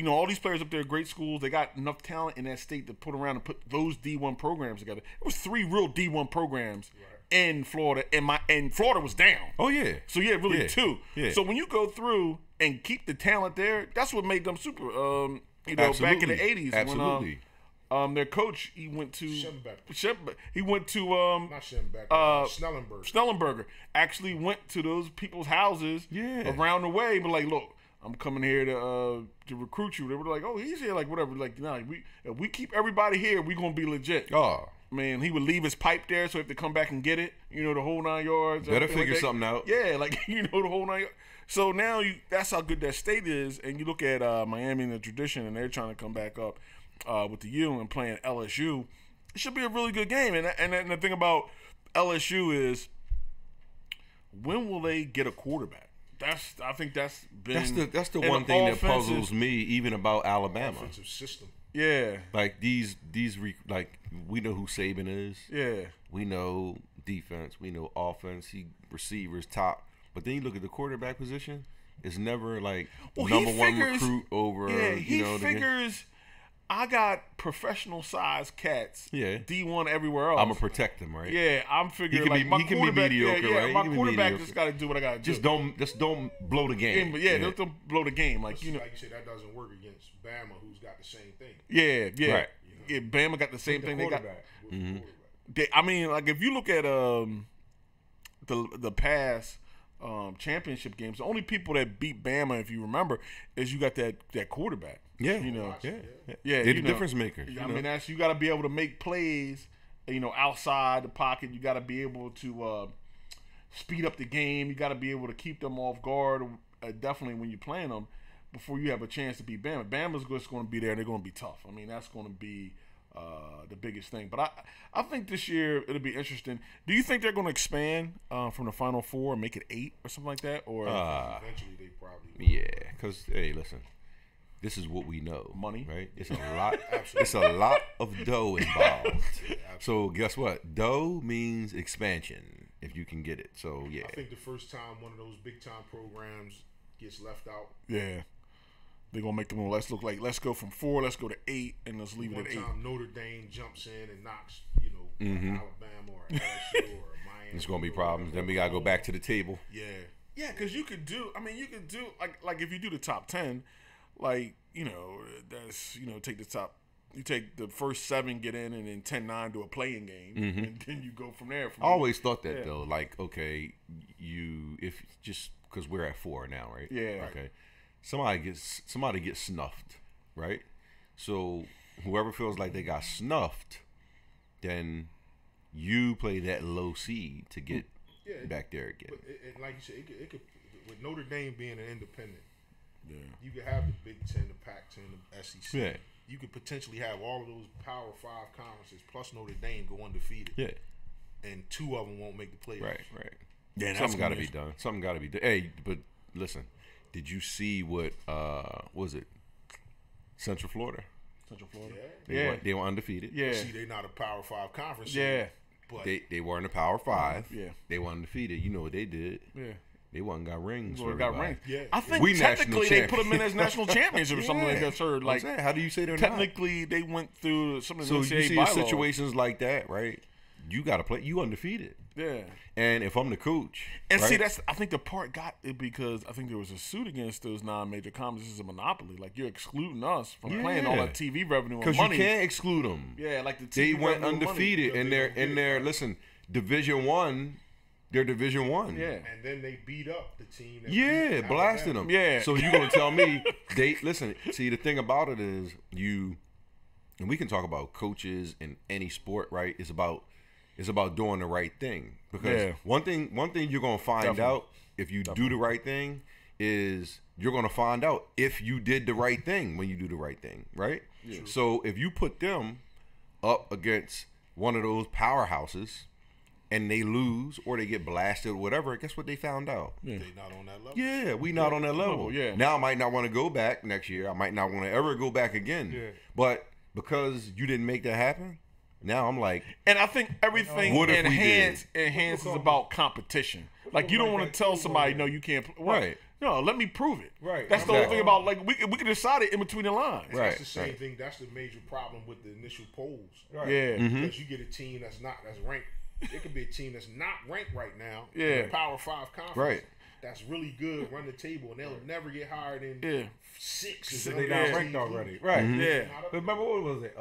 all these players up there, great schools. They got enough talent in that state to put around and put those D1 programs together. It was 3 real D1 programs in Florida, and Florida was down. Oh yeah. So yeah, really 2. Yeah. So when you go through and keep the talent there, that's what made them super. Absolutely. Back in the 80s, absolutely. When their coach, he went to he went to not Snellenberger. Actually went to those people's houses around the way, but like, look, I'm coming here to recruit you. They were like, oh, he's here, like whatever. Like, nah, if we keep everybody here, we gonna be legit. Oh man, he would leave his pipe there, so if they come back and get it, the whole 9 yards. Better figure something out. Yeah, like the whole 9 yards. So now that's how good that state is, and you look at Miami and the tradition, and they're trying to come back up with the U and playing LSU. It should be a really good game. And the thing about LSU is, when will they get a quarterback? I think that's the one thing that puzzles me even about Alabama. Offensive system. Yeah. Like like we know who Saban is. Yeah. We know defense. We know offense. Receivers top. But then you look at the quarterback position. It's never like number 1 recruit over. Yeah. He figures. I got professional size cats. Yeah. D1 everywhere else. I'm gonna protect them, right? Yeah, I'm figuring he my can be quarterback. mediocre, right? My quarterback just got to do what I got to do. Just don't blow the game. Don't blow the game. Like like you said, that doesn't work against Bama, who's got the same thing. Yeah. Right. Yeah, Bama got the same thing. They got. Mm-hmm. I mean, like if you look at the past championship games, the only people that beat Bama, if you remember, is you got that quarterback. Yeah, Yeah, they're the difference makers. I mean, you got to be able to make plays outside the pocket. You got to be able to speed up the game. You got to be able to keep them off guard. Definitely when you're playing them, before you have a chance to beat Bama. Bama's just going to be there. They're going to be tough. I mean, that's going to be the biggest thing. But I think this year it'll be interesting. Do you think they're going to expand from the Final Four and make it 8 or something like that? Or eventually they probably will. Yeah, because hey, listen, this is what we know. Money, right? It's a lot. It's a lot of dough involved. So guess what? Dough means expansion if you can get it. So yeah, I think the first time one of those big time programs gets left out. Yeah. They're going to make them, let's go from 4, let's go to 8, and let's leave it at 8. One time Notre Dame jumps in and knocks, Alabama or LSU or Miami. It's going to be problems. Then we got to go back to the table. Yeah. Yeah, because you could do like if you do the top 10, that's, take the top, you take the first 7, get in, and then 10-9 do a playing game, and then you go from there. I always thought that, though. Like, okay, if just because we're at 4 now, right? Yeah. Okay. Somebody gets snuffed, right? So whoever feels like they got snuffed, then you play that low seed to get back there again. But it, like you said, it could with Notre Dame being an independent, you could have the Big Ten, the Pac-10, the SEC. Yeah. You could potentially have all of those Power 5 conferences plus Notre Dame go undefeated. Yeah. And 2 of them won't make the playoffs. Right. Yeah, something got to be done. Something got to be done. Hey, but listen. Did you see what was it? Central Florida. Yeah. They were undefeated. Yeah. See, they're not a Power 5 conference. Yeah. But they were in the Power 5. Yeah. They were undefeated. You know what they did? Yeah. They got rings. Yeah. I think we technically they put them in as national champions or something like that. Sir, like how do you say they're technically they went through some of the so you see in situations like that, right? You got to play. You undefeated. Yeah. And if I'm the coach, and right? see, I think the part got it because I think there was a suit against those non-major conferences. This is a monopoly. Like you're excluding us from playing all that TV revenue and money. Because you can't exclude them. Yeah, like the TV they went revenue undefeated and they're in their listen Division 1. They're Division 1. Yeah. And then they beat up the team. That blasted them. Yeah. So you're gonna tell me they listen? See, the thing about it is and we can talk about coaches in any sport, right? It's about doing the right thing. Because one thing you're gonna find out if you do the right thing is you're gonna find out if you did the right thing when you do the right thing, right? Yeah. So if you put them up against one of those powerhouses and they lose or they get blasted or whatever, guess what they found out? Yeah. They not on that level. Yeah, we not on that level. Yeah. Now I might not want to go back next year. I might not want to ever go back again. Yeah. But because you didn't make that happen, now I'm like, and I think everything enhances about competition. Like you don't want to tell somebody, no, you can't. Right. No, let me prove it. Right. That's the whole thing about like we can decide it in between the lines. Right. That's the same thing. That's the major problem with the initial polls. Right. Yeah. Because you get a team that's ranked. It could be a team that's not ranked right now. Yeah. In the Power 5 conference. Right. That's really good, run the table, and they'll never get higher than 6. So they not ranked already. Right. Yeah. But remember, what was it?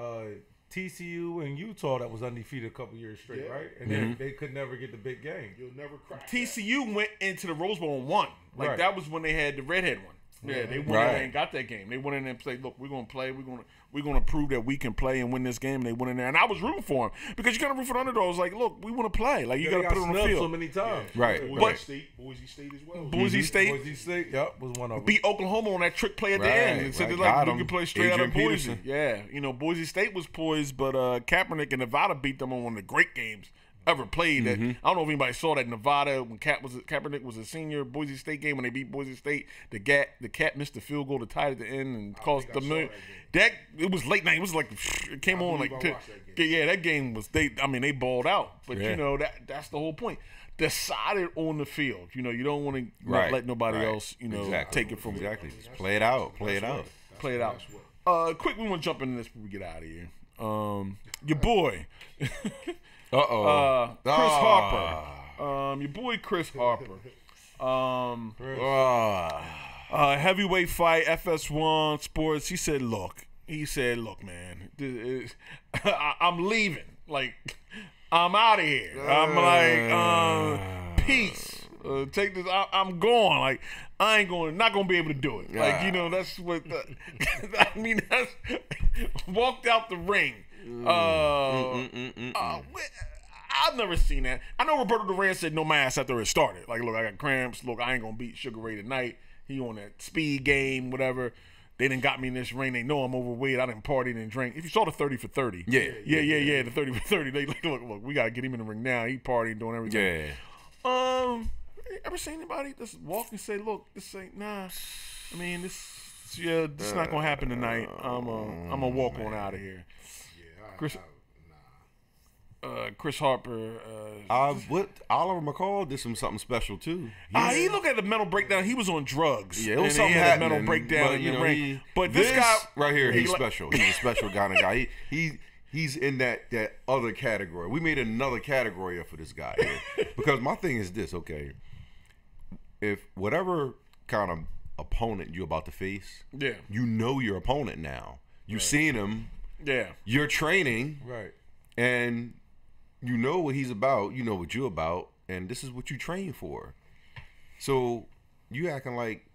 TCU and Utah that was undefeated a couple years straight, right? And then they could never get the big game. You'll never crack TCU went into the Rose Bowl and won. Like that was when they had the redhead one. Yeah, they went in there and got that game. They went in there and said, "Look, we're gonna play. We're gonna prove that we can play and win this game." And they went in there, and I was rooting for them because you gotta root for the underdogs. Like, look, we want to play. Like, you gotta put it on the field. So many times, right? Boise State as well. Boise State, yep, was one of them. Beat Oklahoma on that trick play at the end. And said like we can play straight out of Boise. Peterson. Yeah, Boise State was poised, but Kaepernick and Nevada beat them on one of the great games ever played. That I don't know if anybody saw that Nevada when Kaepernick was a senior Boise State game when they beat Boise State. The Cat missed the field goal to tie it at the end and cost the million. It was late night. It was like it came on like that game was they balled out. But that's the whole point. Decided on the field. You don't want to let nobody else take it from you. Just play it out. Play it out. Play it out. Quick, we want to jump into this before we get out of here. Your boy. Chris Harper. Your boy Chris Harper. Heavyweight fight, FS1 Sports. He said, look, man, I'm leaving. Like, I'm out of here. I'm like, peace. Take this. I'm going. Like, I ain't going. Not gonna be able to do it. Like, that's what. That's walked out the ring. I've never seen that. I know Roberto Duran said no mask after it started. Like, look, I got cramps. Look, I ain't gonna beat Sugar Ray tonight. He on that speed game, whatever. They didn't got me in this ring. They know I'm overweight. I didn't party and drink. If you saw the 30 for 30. Yeah. The 30 for 30. They like, look, we got to get him in the ring now. He partying, doing everything. Yeah. Ever seen anybody just walk and say, look, this ain't, nah. I mean, this not going to happen tonight. I'm going to walk on out of here. Yeah, Chris Harper. What Oliver McCall did something special too. He looked at the mental breakdown. He was on drugs. Yeah, it was and something he had a happening, mental breakdown but, in you the know, ring. But this guy right here, he's special. He's a special kind of guy. He's in that other category. We made another category up for this guy here. Because my thing is this, okay? If whatever kind of opponent you're about to face, you know your opponent now. You've seen him. Yeah. You're training. Right. And you know what he's about. You know what you're about. And this is what you train for. So you acting like,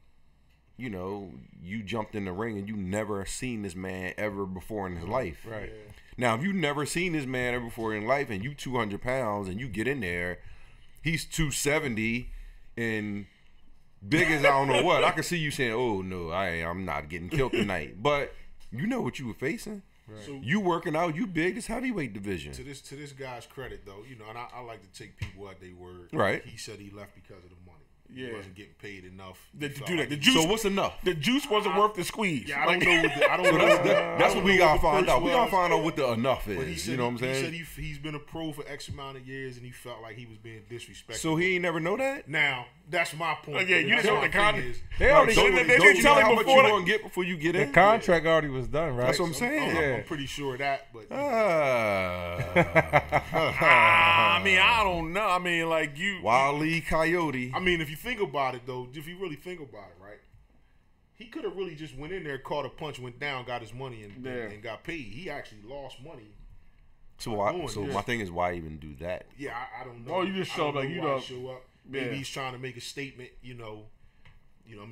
you know, you jumped in the ring and you never seen this man ever before in his life. Right. Yeah. Now, if you never seen this man ever before in life and you 200 pounds and you get in there, he's 270 and big as I don't know what, I can see you saying, oh, no, I'm not getting killed tonight. But you know what you were facing. Right. So, you working out, you big as heavyweight division. To this guy's credit, though, you know, and I like to take people at their word. Right. He said he left because of the money. Yeah. He wasn't getting paid enough. To do Like that. The juice, so what's enough? The juice wasn't worth the squeeze. Yeah, I don't know. I don't know. That's what we gotta find out. We gotta out. find out what the enough But he is. said You know what I'm saying? He said he's been a pro for X amount of years, and he felt like he was being disrespected. So he ain't never know that? Now that's my point. Yeah, you That's know my the con- thing is, They already Don't- they they Don't didn't you tell know him how much before you that- gonna get before you get the in? contract already was done, right? That's what I'm saying. I'm pretty sure of that, but I mean, I don't know. I mean, like you. Wild Lee Coyote. I mean, if you think about it, though, if you really think about it, right? He could have really just went in there, caught a punch, went down, got his money, and got paid. He actually lost money. So my thing is, why even do that? Yeah, I don't know. Oh, you just show I don't like, you why know- he show up. Maybe Yeah. he's trying to make a statement. You know,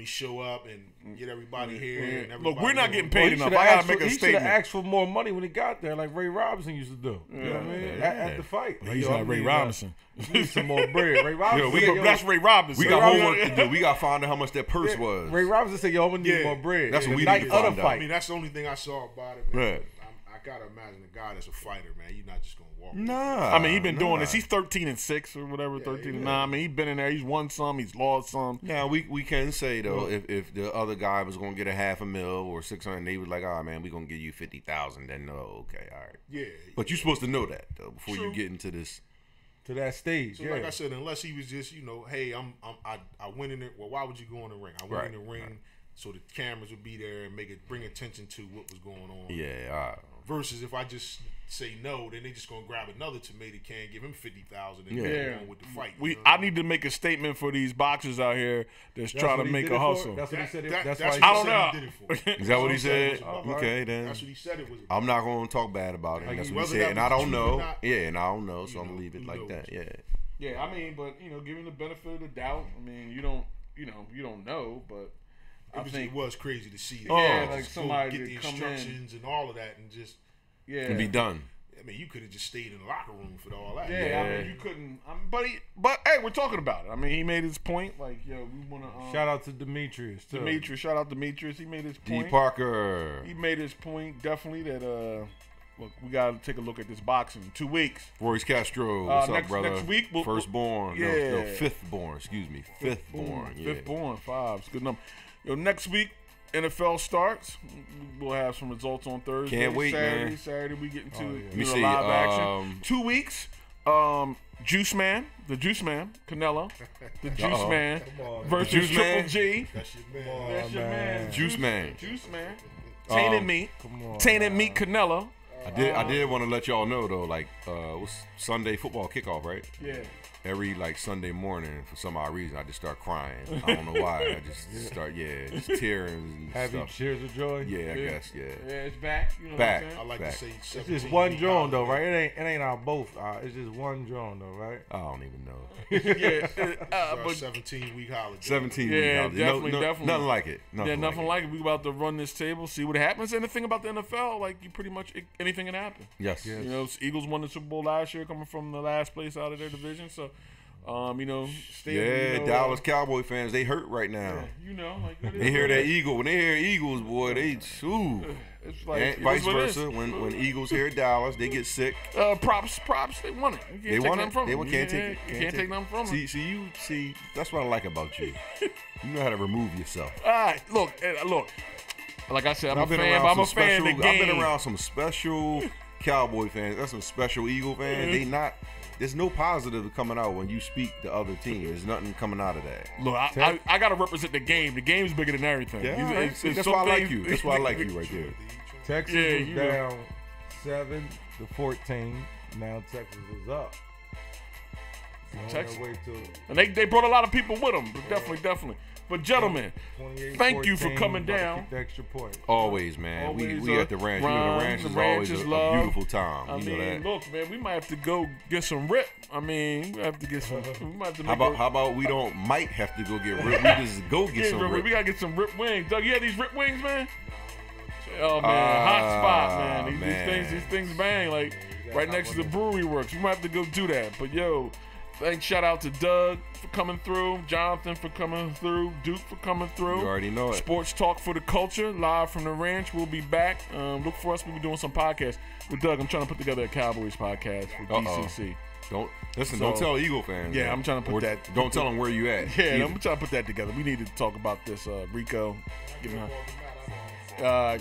show up and get everybody here. Yeah. And everybody Look, we're not know. getting paid He enough. shoulda I gotta asked make for- a he shoulda statement. asked for more money when he got there, like Ray Robinson used to do. You know what I mean? At the fight. Like, He's yo, I not Ray need, Robinson. Need some more bread. Ray Robinson. That's Ray Robinson. We got homework to do. We got to find out how much that purse was. Ray Robinson said, "Yo, I'm gonna need Yeah. more bread." That's what The we night need to of the find out. fight. I mean, that's the only thing I saw about it, man. Right. I gotta imagine a guy that's a fighter, man. You're not just gonna walk. Nah. I mean, he's been doing this. He's 13-6 or whatever, 13-9. yeah. I mean, he's been in there. He's won some. He's lost some. Now we can say though, if the other guy was gonna get a $500,000 or $600,000, they was like, "Oh man, we gonna give you 50,000." Then no, okay, all right. Yeah. But you're supposed to know that though before True. you get into this. To that stage. So Yeah. like I said, unless he was just, hey, I went in there. Well, why would you go in the ring? I went in the ring so the cameras would be there and bring attention to what was going on. Yeah. Versus if I just say no, then they just gonna grab another tomato can, give him 50,000, and Yeah. go on with the fight. I need to make a statement for these boxers out here that's trying to what he make did a it for? hustle. That's what he said. That- That's that's why. what I he don't said know. he did it for. Is that what he That's what he said? said it was about. Okay, then. That's what he said it was. I'm not gonna talk bad about it. Like, That's what whether he said, that and I was don't true or know. not, Yeah, and I don't know, so I'm know, gonna leave it who like knows? that. Yeah. Yeah, I mean, but give him the benefit of the doubt. I mean, you don't know, but I think It was crazy to see. Yeah, Just like go somebody get to the come in. instructions and all of that, and just. yeah, And be done. I mean, you could have just stayed in the locker room for all that. Yeah, I mean, you couldn't. But hey, we're talking about it. I mean, he made his point. Like, we want to Shout out to Demetrius too. Demetrius. Shout out Demetrius. He made his D. point. Parker. He made his point definitely that look, we gotta take a look at this boxing in 2 weeks. Royce Castro. What's next- up, brother? next week we'll- Firstborn. Yeah. No, fifthborn. Excuse me. Fifthborn. Yeah. Fifthborn, 5. It's a good number. Next week NFL starts. We'll have some results on Thursday. Can't wait, Saturday, man. Saturday we get into Let me the see. live action. 2 weeks. Juice Man, Canelo, the Juice Man versus Juice Triple Man? G. That's your man. That's your man. Juice Man. Juice Man. Tainted meat. Tainted meat Canelo. I did want to let y'all know though, like what's Sunday football kickoff, right? Yeah. every like Sunday morning for some odd reason I just start crying. I don't know why. I just start just tears and Having stuff. tears of joy. Yeah, I guess. Yeah, it's back. You know back. What I'm I like back. to say It's just one drawing though, right? It ain't our both. It's just one drawing though, right? I don't even know. But 17-week holiday. 17 Yeah, week holiday. definitely. Nothing like it. Nothing like it. We about to run this table, see what happens. And the thing about the NFL, like you pretty much anything can happen. Yes. You know, Eagles won the Super Bowl last year, coming from the last place out of their division. So, you know, Dallas Cowboy fans, they hurt right now. Yeah, you know, like They hear that Eagle. When they hear Eagles, boy, they ooh. It's like And vice versa. When Eagles hear Dallas, they get sick. Props. They won it. You can't They take won nothing it. from They them. can't take it. You can't take nothing from them. See, that's what I like about you. You know how to remove yourself. All right, look. Like I said, I'm a fan, but I'm a fan of the game. I've been around some special Cowboy fans. That's some special Eagle fans. There's no positive coming out when you speak the other team. There's nothing coming out of that. Look, I got to represent the game. The game's bigger than everything. Yeah, that's why I like you. That's why I like you right there. Texas was down 7-14. Now Texas is up. Texas. And they brought a lot of people with them. Definitely. But gentlemen, thank you for coming down. Extra point. Always, man. We at the ranch. You know, the ranch is always a beautiful time. I mean, that. Look, man, we might have to go get some rip. I mean, we have to get some. We might have to how about we might have to go get rip? We just go get some rip. We gotta get some rip wings. Doug, you had these rip wings, man? Oh man, hot spot, man. These things bang like right next to the brewery works. You might have to go do that. But yo, thanks, shout out to Doug for coming through, Jonathan for coming through, Duke for coming through. You already know it. Sports Talk for the Culture, live from the ranch. We'll be back. Look for us. We'll be doing some podcasts with Doug. I'm trying to put together a Cowboys podcast for DCC. Don't tell Eagle fans. Yeah, I'm trying to put that. Don't tell them where you at. Yeah, I'm trying to put that together. We need to talk about this, Rico.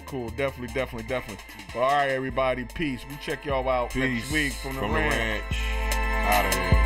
Cool. Definitely. But all right, everybody. Peace. We check y'all out next week from the ranch. Out of here.